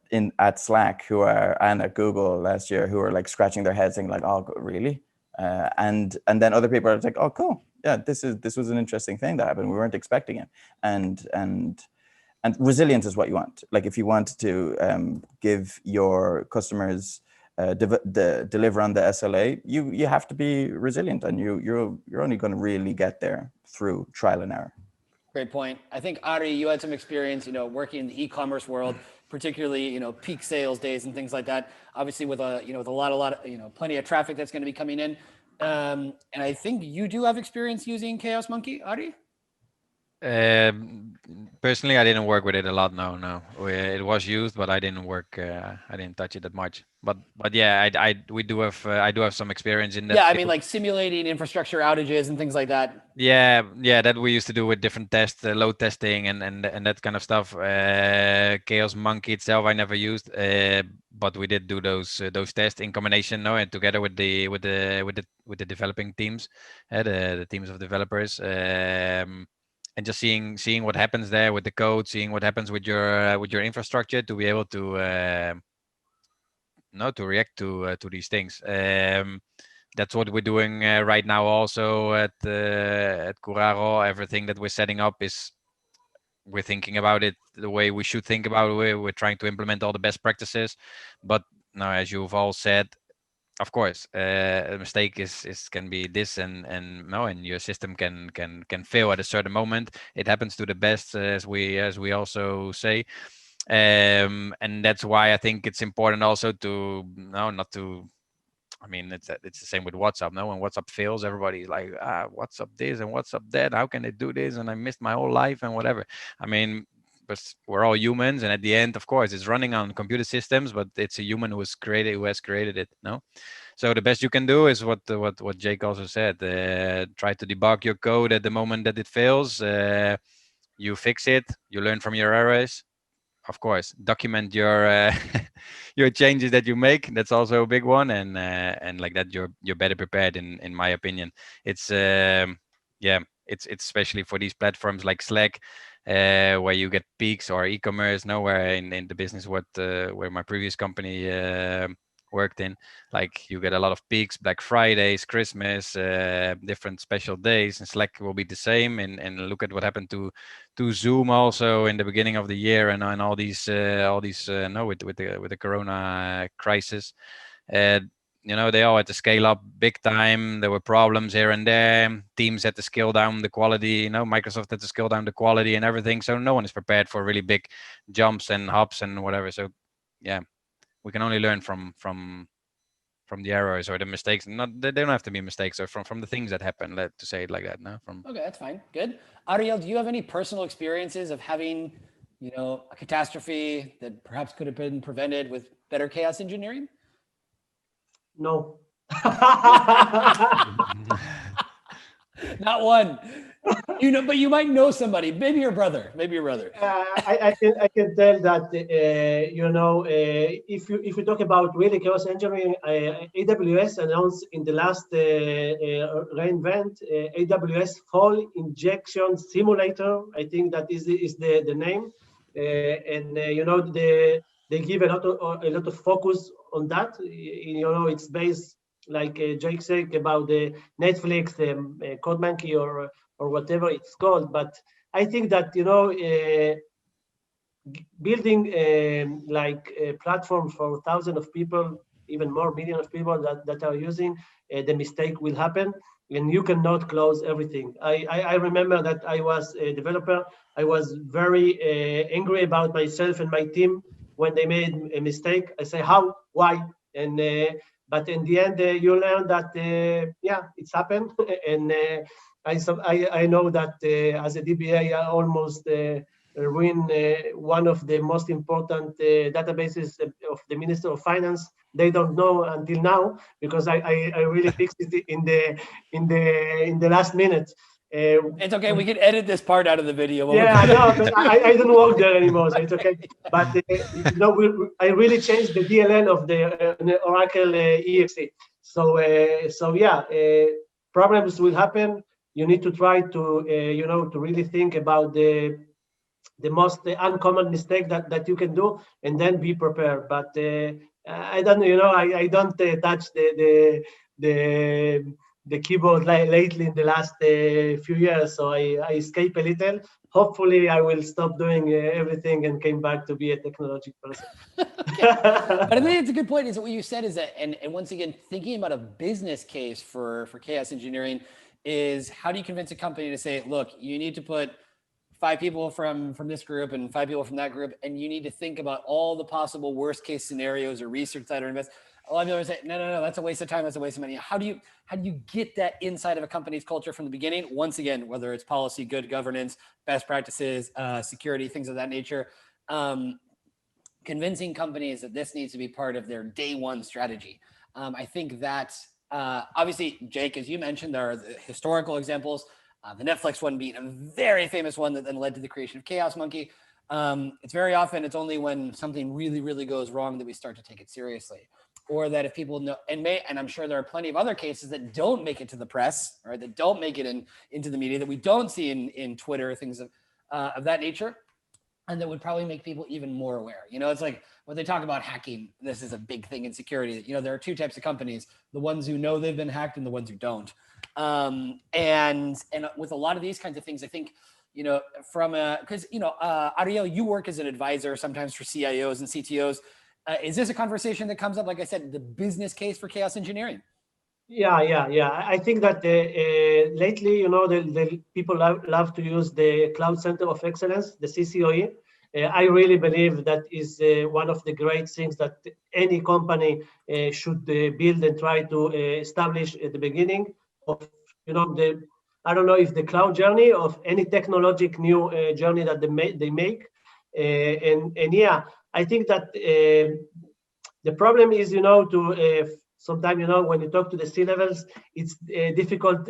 Slack and at Google last year who are like scratching their heads saying like, oh, really? And then other people are like, oh, cool. Yeah, this was an interesting thing that happened. We weren't expecting it. And resilience is what you want. Like if you want to give your customers deliver on the SLA, you have to be resilient, and you're only going to really get there through trial and error. Great point. I think Arie, you had some experience, working in the e-commerce world, particularly, peak sales days and things like that. Obviously, with a lot of, plenty of traffic that's going to be coming in. And I think you do have experience using Chaos Monkey, Arie? Personally, I didn't work with it a lot. No. It was used, but I didn't work. I didn't touch it that much. But yeah, I do have some experience in that. Yeah, I mean, like simulating infrastructure outages and things like that. Yeah, that we used to do with different tests, load testing and that kind of stuff. Chaos Monkey itself, I never used, but we did do those tests in combination, and together with the developing teams, the teams of developers. And just seeing what happens there with the code, seeing what happens with your infrastructure to be able to react to these things. That's what we're doing right now also at Kurago. Everything that we're setting up is, we're thinking about it the way we should think about it. We're trying to implement all the best practices. But now, as you've all said, of course, a mistake is can be this, and your system can fail at a certain moment. It happens to the best, as we also say. And that's why I think it's important also to not to. I mean, it's the same with WhatsApp. No, when WhatsApp fails, everybody's like, WhatsApp this and WhatsApp that. How can they do this? And I missed my whole life and whatever. I mean, but we're all humans, and at the end, of course, it's running on computer systems, but it's a human who has created it. No, so the best you can do is what Jake also said. Try to debug your code at the moment that it fails. You fix it. You learn from your errors. Of course, document your your changes that you make. That's also a big one, and like that, you're better prepared. In my opinion, it's it's especially for these platforms like Slack, where you get peaks, or e-commerce. Nowhere in the business where my previous company worked in, like you get a lot of peaks, Black Fridays, Christmas, different special days, and Slack will be the same. And look at what happened to Zoom also in the beginning of the year, and all these with the Corona crisis. They all had to scale up big time. There were problems here and there. Teams had to scale down the quality. Microsoft had to scale down the quality and everything. So no one is prepared for really big jumps and hops and whatever. So yeah, we can only learn from the errors or the mistakes. They don't have to be mistakes, or from the things that happen. To say it like that. No, Okay, that's fine. Good. Ariel, do you have any personal experiences of having, a catastrophe that perhaps could have been prevented with better chaos engineering? No. Not one. But you might know somebody. Maybe your brother. I can tell that if you talk about really chaos engineering, AWS announced in the last reInvent AWS Fall Injection Simulator. I think that is the name, and they give a lot of focus on that. It's based, like Jake said, about the Netflix, CodeMonkey, or whatever it's called. But I think that building a platform for thousands of people, even more millions of people that are using, the mistake will happen, and you cannot close everything. I remember that I was a developer. I was very angry about myself and my team when they made a mistake. I say, how, why? And but in the end, you learn that it's happened. And I know that as a DBA, I almost ruined one of the most important databases of the Minister of Finance. They don't know until now, because I really fixed it in the last minute. It's okay. We can edit this part out of the video. Yeah, I know, but I don't work there anymore, so it's okay. But I really changed the DLL of the Oracle EXE. So problems will happen. You need to try to to really think about the most uncommon mistake that you can do, and then be prepared. But I don't I don't touch the keyboard lately in the last few years, so I escape a little. Hopefully I will stop doing everything and came back to be a technology person. But I think it's a good point. Is what you said is that, and once again, thinking about a business case for chaos engineering is, how do you convince a company to say, look, you need to put 5 people from this group and 5 people from that group, and you need to think about all the possible worst case scenarios or research that are invested. A lot of people say, no, that's a waste of time. That's a waste of money. How do you get that inside of a company's culture from the beginning? Once again, whether it's policy, good governance, best practices, security, things of that nature, convincing companies that this needs to be part of their day one strategy. I think that obviously, Jake, as you mentioned, there are the historical examples. The Netflix one being a very famous one that then led to the creation of Chaos Monkey. It's very often, it's only when something really, really goes wrong that we start to take it seriously. Or that if people know, and I'm sure there are plenty of other cases that don't make it to the press, right? That don't make it into the media, that we don't see in Twitter, things of that nature. and that would probably make people even more aware. It's like when they talk about hacking, this is a big thing in security. There are two types of companies: the ones who know they've been hacked and the ones who don't. And with a lot of these kinds of things, I think, because Ariel, you work as an advisor sometimes for CIOs and CTOs. Is this a conversation that comes up, like I said, the business case for chaos engineering? Yeah. I think that lately, the people love to use the Cloud Center of Excellence, the CCOE. I really believe that is one of the great things that any company should build and try to establish at the beginning of, I don't know if the cloud journey of any technological new journey that they make. And yeah, I think that the problem is, sometimes, when you talk to the C-levels, it's difficult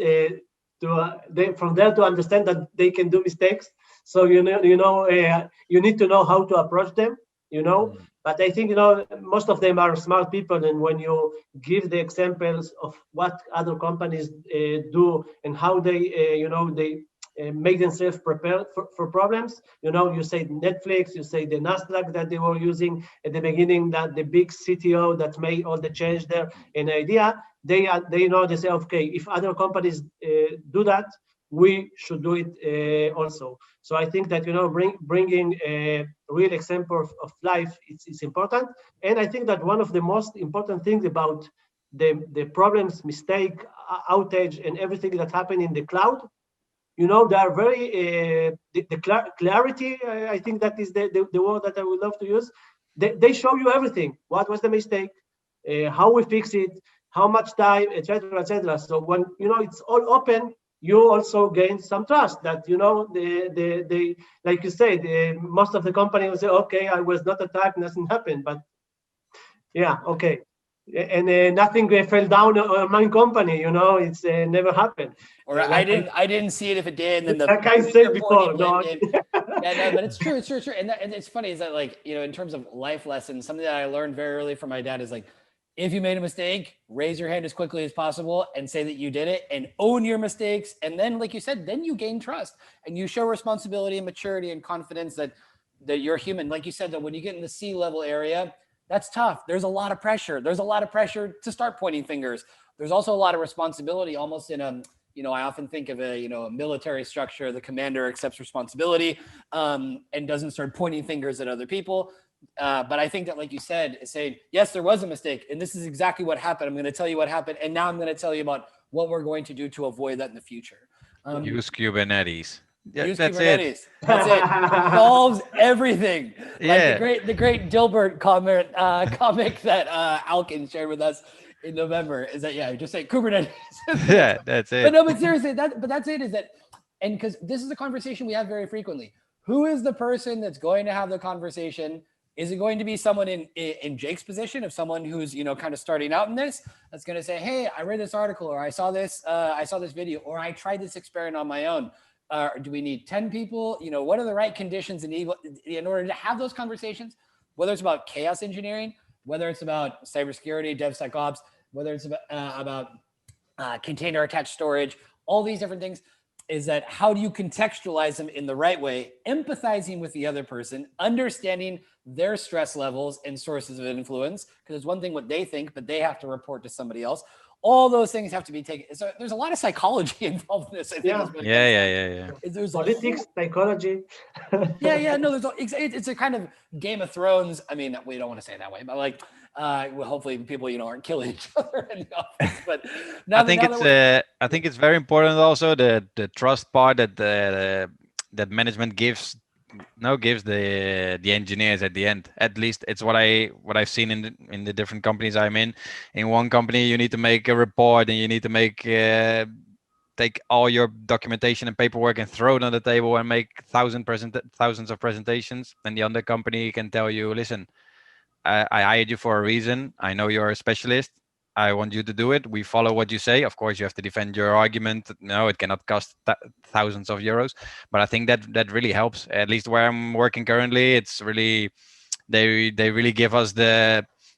from there to understand that they can do mistakes. So, you need to know how to approach them, But I think, most of them are smart people. And when you give the examples of what other companies do and how they, they make themselves prepared for problems. You say Netflix, you say the Nasdaq that they were using at the beginning, that the big CTO that made all the change there. An idea, they say, okay, if other companies do that, we should do it also. So I think that bringing a real example of life is important. And I think that one of the most important things about the problems, mistake, outage, and everything that happened in the cloud, they are very, the clarity, I think that is the word that I would love to use. They show you everything. What was the mistake? How we fix it? How much time, etc., etc. So when, it's all open, you also gain some trust that, they like you said, most of the company will say, okay, I was not attacked, nothing happened. But yeah, okay. And nothing fell down on my company, it's never happened. Or I didn't see it if it did. And then like I said before, no. Yeah, no, but it's true. And it's funny is that, like, in terms of life lessons, something that I learned very early from my dad is, like, if you made a mistake, raise your hand as quickly as possible and say that you did it and own your mistakes. And then, like you said, then you gain trust and you show responsibility and maturity and confidence that you're human. Like you said, that when you get in the C-level area, that's tough. There's a lot of pressure. There's a lot of pressure to start pointing fingers. There's also a lot of responsibility, almost in a, I often think of a military structure. The commander accepts responsibility and doesn't start pointing fingers at other people. But I think that, like you said, saying, yes, there was a mistake, and this is exactly what happened. I'm going to tell you what happened, and now I'm going to tell you about what we're going to do to avoid that in the future. Use Kubernetes. Yeah, use Kubernetes. It. That's it. It solves everything. Yeah. Like the great Dilbert comic that Alkin shared with us in November is that, just say Kubernetes. Yeah, that's it. But no, but seriously, that's it. Is that, and because this is a conversation we have very frequently. Who is the person that's going to have the conversation? Is it going to be someone in Jake's position, of someone who's kind of starting out in this, that's going to say, hey, I read this article, or I saw this video, or I tried this experiment on my own. Do we need 10 people? What are the right conditions in order to have those conversations? Whether it's about chaos engineering, whether it's about cybersecurity, DevSecOps, whether it's about container attached storage, all these different things. Is that how do you contextualize them in the right way, empathizing with the other person, understanding their stress levels and sources of influence, because it's one thing what they think, but they have to report to somebody else. All those things have to be taken. So there's a lot of psychology involved in this. I think Yeah. There's politics, psychology. No, it's a kind of Game of Thrones. I mean, we don't want to say it that way, but like, hopefully people aren't killing each other in the office. But I think it's very important also the trust part that that management gives the engineers at the end. At least it's what I've seen in the different companies I'm in. In one company, you need to make a report and you need to take all your documentation and paperwork and throw it on the table and make thousands of presentations. And the other company can tell you, listen, I hired you for a reason. I know you're a specialist. I want you to do it. We follow what you say. Of course, you have to defend your argument. No, it cannot cost thousands of euros. But I think that really helps. At least where I'm working currently, it's really they really give us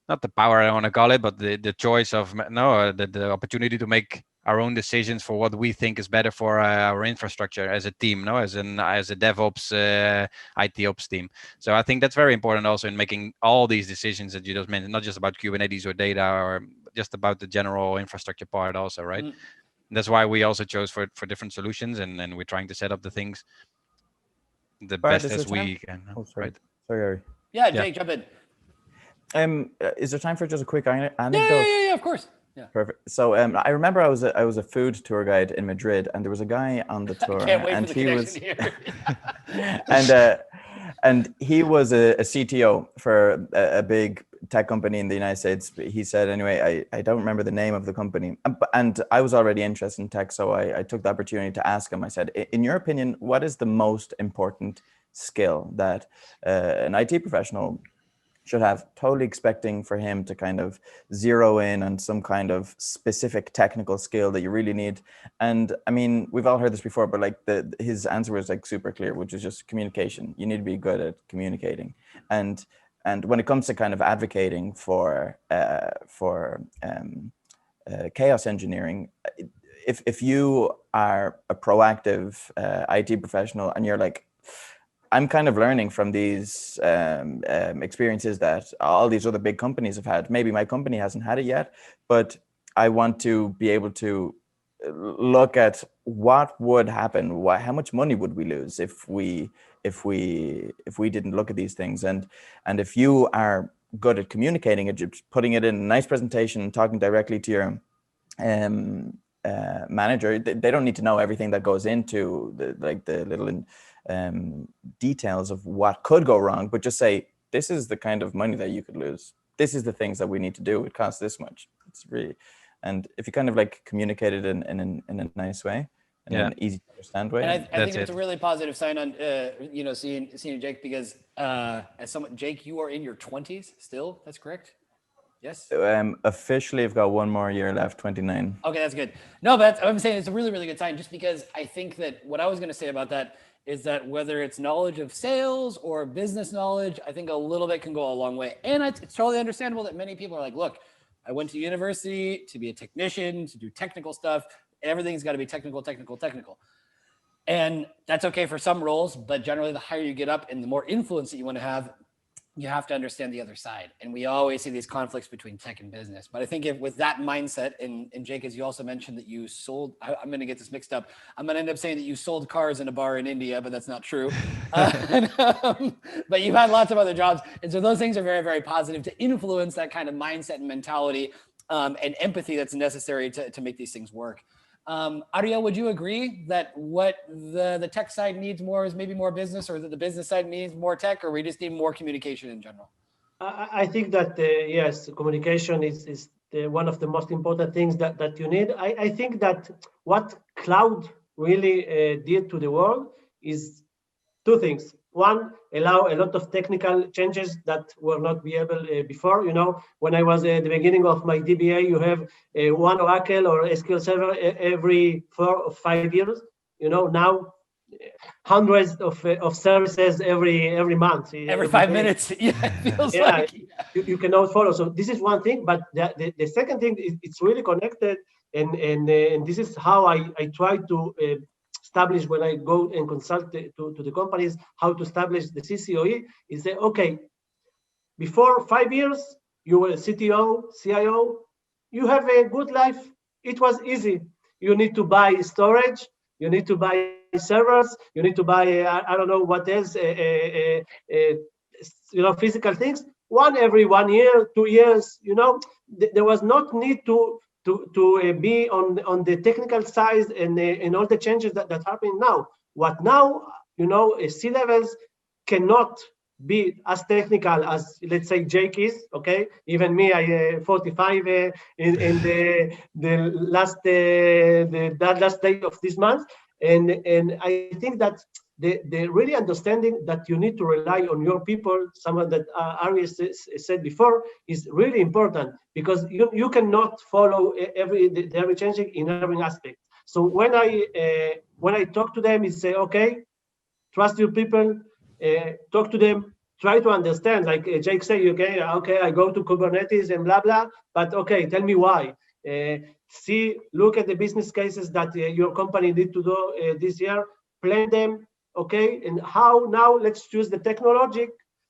not the power I want to call it, but the choice of the opportunity to make our own decisions for what we think is better for our infrastructure as a team, no, as a DevOps IT ops team. So I think that's very important also in making all these decisions that you just mentioned, not just about Kubernetes or data or just about the general infrastructure part also, right? Mm. That's why we also chose for different solutions, and we're trying to set up the things the best as we can. Oh, sorry. Right? Sorry, Arie. Yeah, Jake, jump in. Is there time for just a quick anecdote? Yeah, of course. Yeah. Perfect. So I remember I was a food tour guide in Madrid, and there was a guy on the tour, Can't wait and for the connection here. and he was a CTO for a big tech company in the United States. He said, anyway, I don't remember the name of the company, and I was already interested in tech, so I took the opportunity to ask him. I said, in your opinion, what is the most important skill that an IT professional should have, totally expecting for him to kind of zero in on some kind of specific technical skill that you really need? And I mean, we've all heard this before, but like his answer was like super clear, which is just communication. You need to be good at communicating. And when it comes to kind of advocating for chaos engineering, if you are a proactive IT professional and you're like, I'm kind of learning from these experiences that all these other big companies have had. Maybe my company hasn't had it yet, but I want to be able to look at what would happen. How much money would we lose if we didn't look at these things? And if you are good at communicating it, just putting it in a nice presentation and talking directly to your manager, they don't need to know everything that goes into the little details of what could go wrong, but just say, this is the kind of money that you could lose. This is the things that we need to do. It costs this much. It's really, and if you kind of like communicate it in a nice way, in an easy to understand way. And I think it's a really positive sign on, seeing Jake, because as someone, Jake, you are in your 20s still, that's correct? Yes. Officially, I've got one more year left, 29. Okay, that's good. No, but I'm saying it's a really, really good sign, just because I think that what I was going to say about that is that whether it's knowledge of sales or business knowledge, I think a little bit can go a long way. And it's totally understandable that many people are like, look, I went to university to be a technician, to do technical stuff. Everything's got to be technical. And that's okay for some roles, but generally the higher you get up and the more influence that you want to have to understand the other side. And we always see these conflicts between tech and business. But I think with that mindset, and Jake, as you also mentioned that you sold, I'm going to get this mixed up. I'm going to end up saying that you sold cars in a bar in India, but that's not true. But you've had lots of other jobs. And so those things are very, very positive to influence that kind of mindset and mentality and empathy that's necessary to make these things work. Ariel, would you agree that what the tech side needs more is maybe more business, or that the business side needs more tech, or we just need more communication in general? I think that, yes, communication is one of the most important things that you need. I think that what cloud really did to the world is two things. One, allow a lot of technical changes that were not be able before. When I was at the beginning of my DBA, you have one Oracle or SQL Server every 4 or 5 years. Now hundreds of services every month. Every 5 minutes. Yeah, it feels like. You cannot follow. So this is one thing. But the second thing is it's really connected, and this is how I try to establish when I go and consult to the companies how to establish the CCOE. Is say, okay, before 5 years you were a CTO, CIO, you have a good life. It was easy. You need to buy storage, you need to buy servers, you need to buy I don't know what else, physical things. One every 1 year, 2 years. There was not need to be on the technical side and all the changes that happen now. What now, C-levels cannot be as technical as, let's say, Jake is. Okay, even me, I 45 in the last day of this month, and I think that the really understanding that you need to rely on your people, someone that Arie said before, is really important, because you cannot follow every changing in every aspect. So when I talk to them, is say, okay, trust your people, talk to them, try to understand. Like Jake said, okay, I go to Kubernetes and blah blah, but okay, tell me why. Look at the business cases that your company need to do this year, plan them, okay? And how now let's choose the technology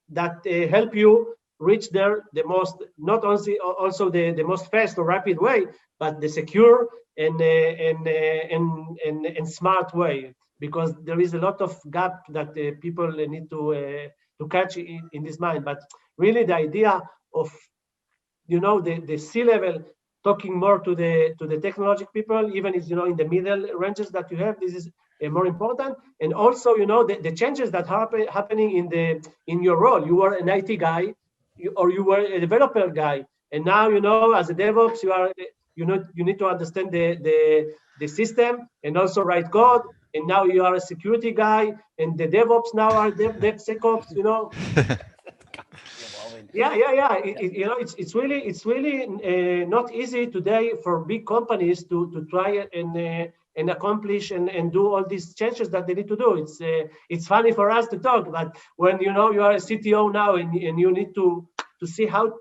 that help you reach there the most, not only also the most fast or rapid way, but the secure and smart way, because there is a lot of gap that people need to catch in this mind. But really the idea of, you know, the C-level talking more to the technology people, even is, you know, in the middle ranges that you have, this is more important. And also, you know, the changes that happening in your role. You were an IT guy, or you were a developer guy, and now, you know, as a DevOps, you need to understand the system and also write code. And now you are a security guy, and the DevOps now are DevSecOps, you know. Yeah. You know, it's really not easy today for big companies to try and accomplish and do all these changes that they need to do. It's funny for us to talk, but when, you know, you are a CTO now and you need to see how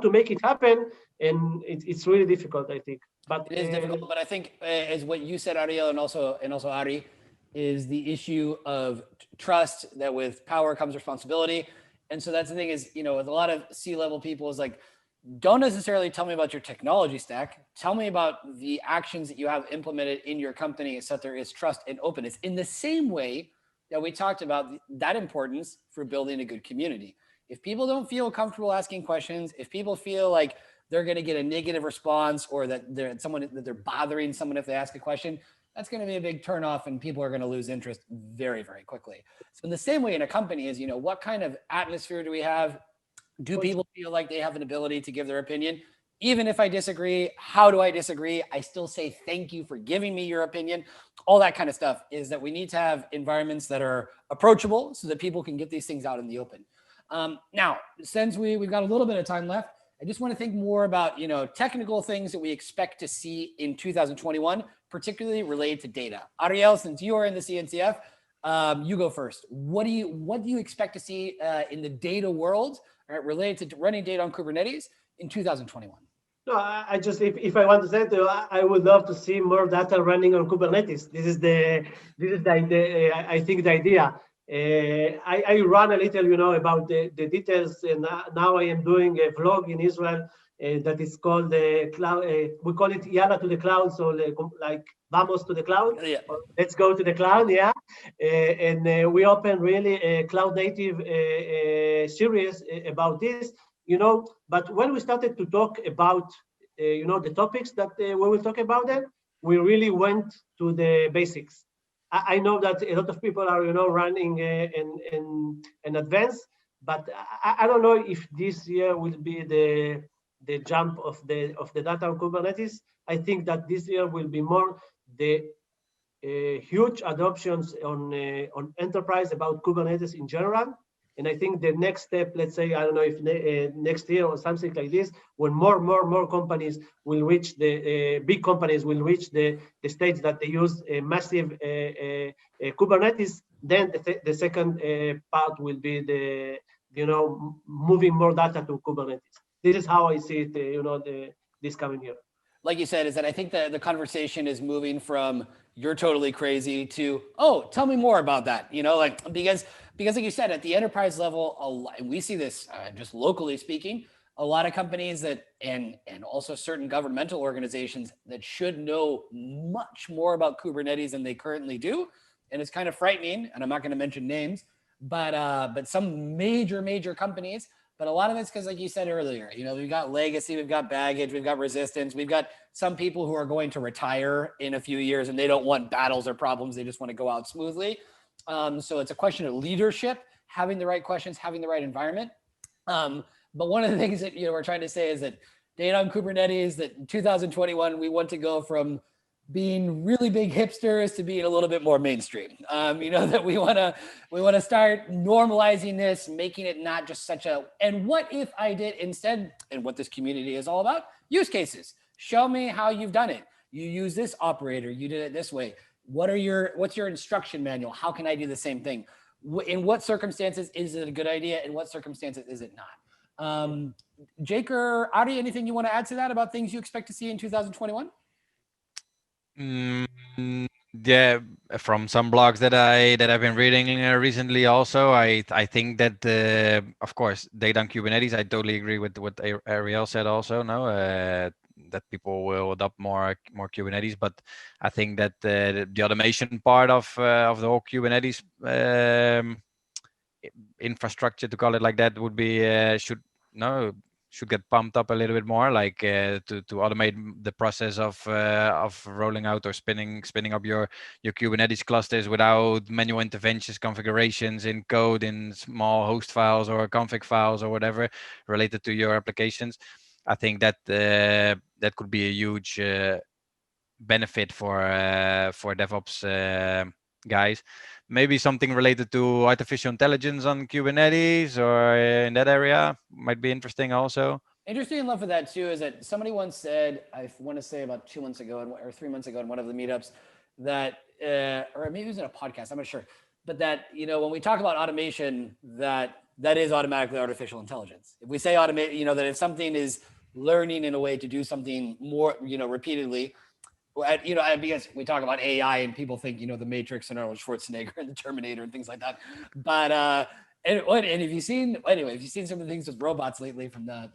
to make it happen, and it's really difficult, I think. But it is difficult. But I think, as what you said, Ariel, and also Arie, is the issue of trust, that with power comes responsibility. And so that's the thing is, you know, with a lot of C-level people is like, don't necessarily tell me about your technology stack. Tell me about the actions that you have implemented in your company so that there is trust and openness. In the same way that we talked about that importance for building a good community. If people don't feel comfortable asking questions, if people feel like they're going to get a negative response, or that they're bothering someone if they ask a question, that's going to be a big turnoff, and people are going to lose interest very, very quickly. So in the same way in a company is, you know, what kind of atmosphere do we have? Do people feel like they have an ability to give their opinion? Even if I disagree, how do I disagree? I still say thank you for giving me your opinion. All that kind of stuff is that we need to have environments that are approachable so that people can get these things out in the open. Now, since we've got a little bit of time left, I just want to think more about, you know, technical things that we expect to see in 2021, particularly related to data. Ariel, since you are in the CNCF, you go first. What do you expect to see in the data world, right, related to running data on Kubernetes in 2021? No, I just, if I want to say, I would love to see more data running on Kubernetes. This is the idea, I think the idea. I run a little, you know, about the details, and now I am doing a vlog in Israel that is called the cloud. We call it Yalla to the cloud, so like vamos to the cloud. Yeah. Let's go to the cloud, yeah. And we open really a cloud native series about this, you know. But when we started to talk about, you know, the topics that we will talk about, then we really went to the basics. I know that a lot of people are, you know, running in advance, but I don't know if this year will be the jump of the data on Kubernetes. I think that this year will be more the huge adoptions on enterprise about Kubernetes in general. And I think the next step, let's say, I don't know if next year or something like this, when more companies will reach big companies will reach the stage that they use a massive Kubernetes, then the second part will be you know, moving more data to Kubernetes. This is how I see it, you know, this coming year. Like you said, is that I think that the conversation is moving from you're totally crazy to, oh, tell me more about that. You know, like, because like you said, at the enterprise level, we see this just locally speaking, a lot of companies that, and also certain governmental organizations that should know much more about Kubernetes than they currently do. And it's kind of frightening, and I'm not going to mention names, but some major companies. But a lot of it's because, like you said earlier, you know, we've got legacy, we've got baggage, we've got resistance, we've got some people who are going to retire in a few years and they don't want battles or problems. They just want to go out smoothly. So it's a question of leadership, having the right questions, having the right environment. But one of the things that, you know, we're trying to say is that data on Kubernetes, that in 2021, we want to go from being really big hipsters to being a little bit more mainstream. You know, that we want to start normalizing this, making it not just such a, and what if I did instead, and what this community is all about, use cases. Show me how you've done it. You use this operator, you did it this way. What's your instruction manual? How can I do the same thing? In what circumstances is it a good idea? In what circumstances is it not? Jake or Arie, anything you want to add to that about things you expect to see in 2021? Yeah, from some blogs that I've been reading recently, also I think that of course data on Kubernetes. I totally agree with what Ariel said. Also, no, that people will adopt more Kubernetes, but I think that the automation part of the whole Kubernetes infrastructure, to call it like that, would be should get pumped up a little bit more, like to automate the process of rolling out or spinning up your Kubernetes clusters without manual interventions, configurations in code, in small host files or config files or whatever related to your applications. I think that that could be a huge benefit for DevOps guys. Maybe something related to artificial intelligence on Kubernetes or in that area might be interesting also. Interesting enough for that too is that somebody once said, I want to say about 2 months ago or 3 months ago in one of the meetups, that or maybe it was in a podcast, I'm not sure, but that, you know, when we talk about automation, that is automatically artificial intelligence. If we say automate, you know, that if something is learning in a way to do something more, you know, repeatedly, you know, because we talk about AI and people think, you know, the Matrix and Arnold Schwarzenegger and the Terminator and things like that. But and if you've seen some of the things with robots lately from the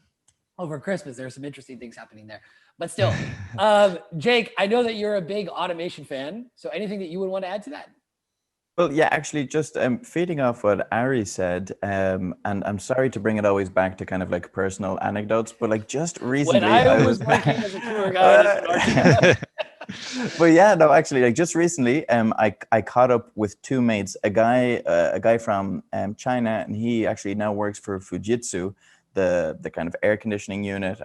over Christmas, there's some interesting things happening there. But still, Jake, I know that you're a big automation fan. So anything that you would want to add to that? Well, yeah, actually, just feeding off what Arie said, and I'm sorry to bring it always back to kind of like personal anecdotes, but like just recently, when I was working as a tour guide. But yeah, no, actually, like just recently, I caught up with two mates, a guy from China, and he actually now works for Fujitsu, the kind of air conditioning unit.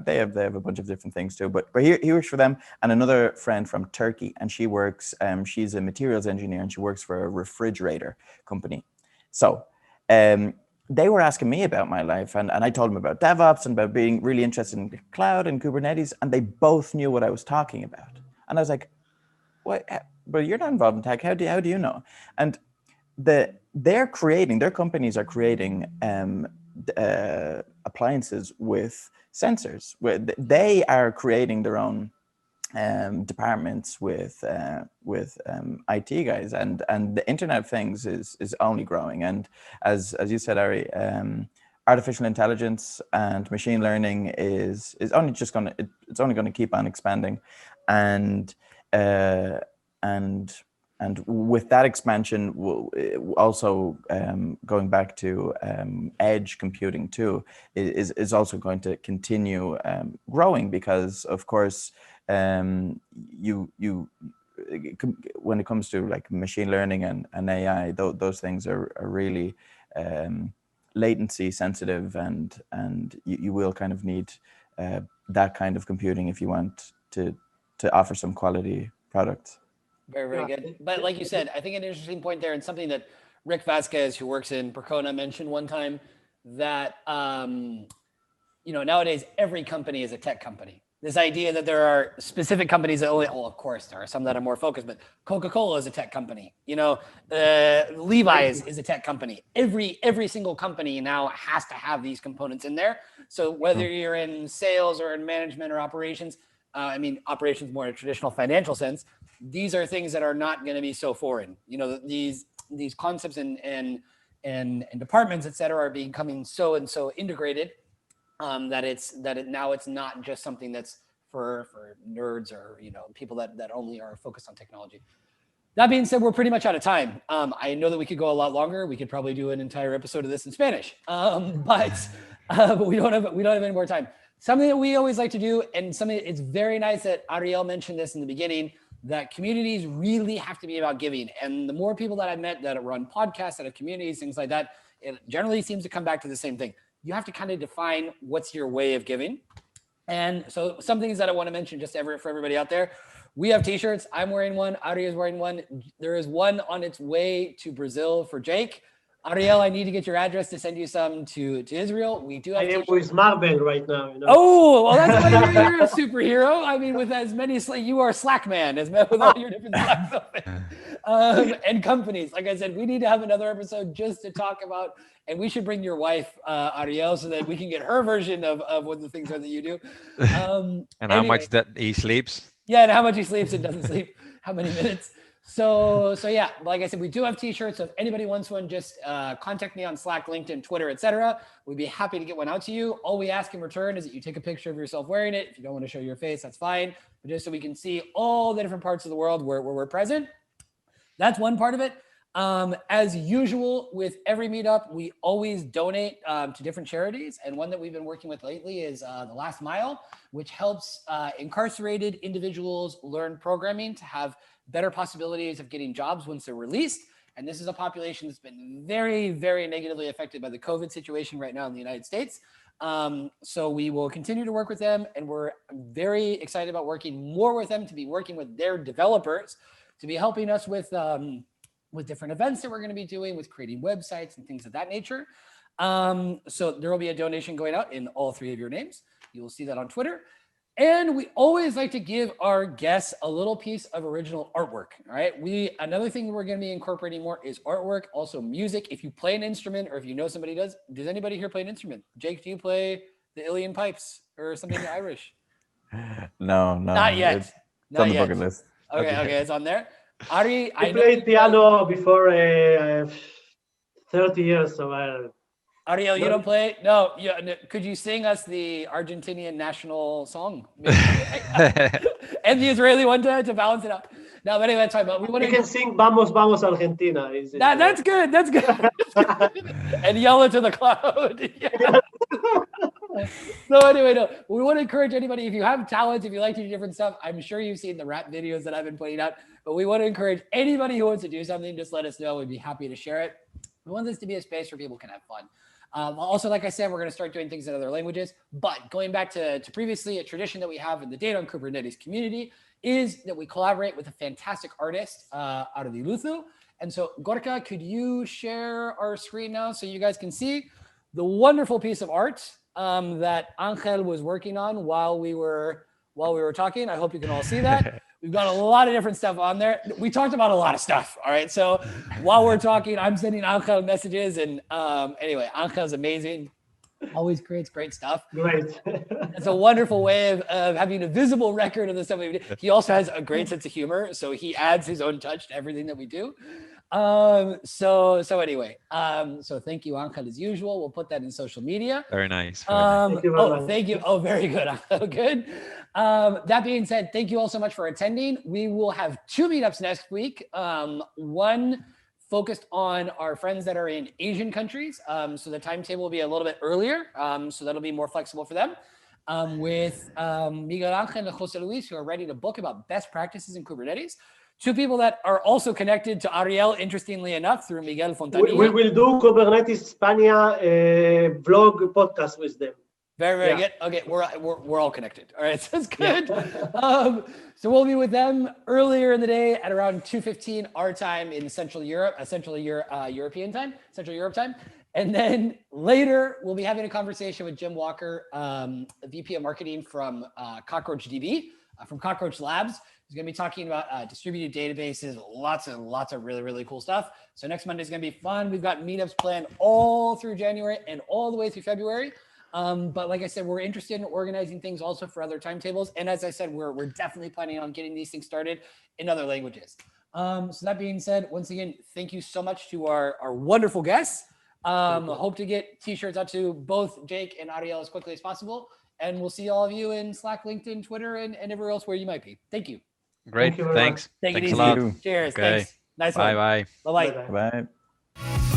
They have a bunch of different things too, but he works for them. And another friend from Turkey, and she works, she's a materials engineer, and she works for a refrigerator company. So they were asking me about my life, and I told them about DevOps and about being really interested in cloud and Kubernetes, and they both knew what I was talking about. And I was like, "What? But you're not involved in tech. How do you know?" And their companies are creating appliances with sensors. Where they are creating their own departments with IT guys, and the Internet of Things is only growing. And as you said, Arie, artificial intelligence and machine learning is only just going to keep on expanding, and with that expansion, also going back to edge computing too, is also going to continue growing, because of course you when it comes to like machine learning and AI, those things are really latency sensitive, and you will kind of need that kind of computing if you want to offer some quality products. Very, very good. But like you said, I think an interesting point there, and something that Rick Vasquez, who works in Percona, mentioned one time, that you know, nowadays every company is a tech company. This idea that there are specific companies that only, well, of course there are some that are more focused, but Coca-Cola is a tech company. You know, Levi's is a tech company. Every single company now has to have these components in there. So whether you're in sales or in management or operations, I mean, operations more in a traditional financial sense, these are things that are not going to be so foreign. You know, these concepts and departments, et cetera, are becoming so integrated that now it's not just something that's for nerds or, you know, people that only are focused on technology. That being said, we're pretty much out of time. I know that we could go a lot longer. We could probably do an entire episode of this in Spanish, but we don't have any more time. Something that we always like to do, and something it's very nice that Ariel mentioned this in the beginning, that communities really have to be about giving. And the more people that I've met that run podcasts, that have communities, things like that, it generally seems to come back to the same thing. You have to kind of define what's your way of giving. And so some things that I want to mention just for everybody out there, we have t-shirts. I'm wearing one. Arie is wearing one. There is one on its way to Brazil for Jake. Ariel, I need to get your address to send you some to Israel. We do have I am t-shirts. with Marvel right now. You know? Oh, well, that's why you're a superhero. I mean, with as many, you are Slack man, with all your different Slack and companies. Like I said, we need to have another episode just to talk about, and we should bring your wife, Ariel, so that we can get her version of what the things are that you do. And how much that he sleeps. Yeah, and how much he sleeps and doesn't sleep, how many minutes. So yeah, like I said, we do have t-shirts. So if anybody wants one, just contact me on Slack, LinkedIn, Twitter, etc. We'd be happy to get one out to you. All we ask in return is that you take a picture of yourself wearing it. If you don't want to show your face, that's fine. But just so we can see all the different parts of the world where we're present. That's one part of it. As usual with every meetup, we always donate to different charities. And one that we've been working with lately is The Last Mile, which helps incarcerated individuals learn programming to have better possibilities of getting jobs once they're released. And this is a population that's been very, very negatively affected by the COVID situation right now in the United States. So we will continue to work with them, and we're very excited about working more with them, to be working with their developers, to be helping us with different events that we're going to be doing, with creating websites and things of that nature. So there will be a donation going out in all three of your names. You will see that on Twitter. And we always like to give our guests a little piece of original artwork. All right. Another thing we're going to be incorporating more is artwork, also music. If you play an instrument, or if you know somebody does anybody here play an instrument? Jake, do you play the Ilian pipes or something Irish? No. Not yet. It's on the bucket list. Okay, it's on there. Arie, I played piano before 30 years, so Ariel, you don't play? No. Could you sing us the Argentinian national song? And the Israeli one to balance it out. No, but anyway, that's fine. But we want you can sing "Vamos, Vamos, Argentina." That's good. That's good. And yell it to the cloud. Yeah. So anyway, no, we want to encourage anybody, if you have talents, if you like to do different stuff, I'm sure you've seen the rap videos that I've been putting out, but we want to encourage anybody who wants to do something, just let us know. We'd be happy to share it. We want this to be a space where people can have fun. Also, like I said, we're going to start doing things in other languages, but going back to previously, a tradition that we have in the Data on Kubernetes community is that we collaborate with a fantastic artist out of the Luthu. And so Gorka, could you share our screen now so you guys can see the wonderful piece of art that Angel was working on while we were talking? I hope you can all see that. We've got a lot of different stuff on there. We talked about a lot of stuff. All right. So while we're talking, I'm sending Angel messages. And anyway, Angel's amazing. Always creates great stuff. Great. It's a wonderful way of having a visible record of the stuff we do. He also has a great sense of humor. So he adds his own touch to everything that we do. So anyway, so thank you, Angel, as usual. We'll put that in social media. Very nice. Thank you very much. Thank you. Oh, very good. Good. That being said, thank you all so much for attending. We will have 2 meetups next week. One focused on our friends that are in Asian countries. So the timetable will be a little bit earlier. So that'll be more flexible for them. With Miguel Angel and Jose Luis, who are ready to book about best practices in Kubernetes. 2 people that are also connected to Ariel, interestingly enough, through Miguel Fontanilla. We will do Kubernetes España vlog podcast with them. Very good. Okay, we're all connected. All right, so that's good. So we'll be with them earlier in the day at around 2:15 our time in Central Europe, European time, Central Europe time. And then later we'll be having a conversation with Jim Walker, VP of Marketing from CockroachDB, from Cockroach Labs. He's going to be talking about distributed databases, lots of really, really cool stuff. So next Monday is going to be fun. We've got meetups planned all through January and all the way through February. But like I said, we're interested in organizing things also for other timetables. And as I said, we're definitely planning on getting these things started in other languages. So that being said, once again, thank you so much to our wonderful guests. Hope to get t-shirts out to both Jake and Ariel as quickly as possible. And we'll see all of you in Slack, LinkedIn, Twitter, and everywhere else where you might be. Thank you. Great. Thanks. Take it Thanks easy. a lot. Cheers. Okay. Thanks. Nice one. Bye. Bye-bye. Bye.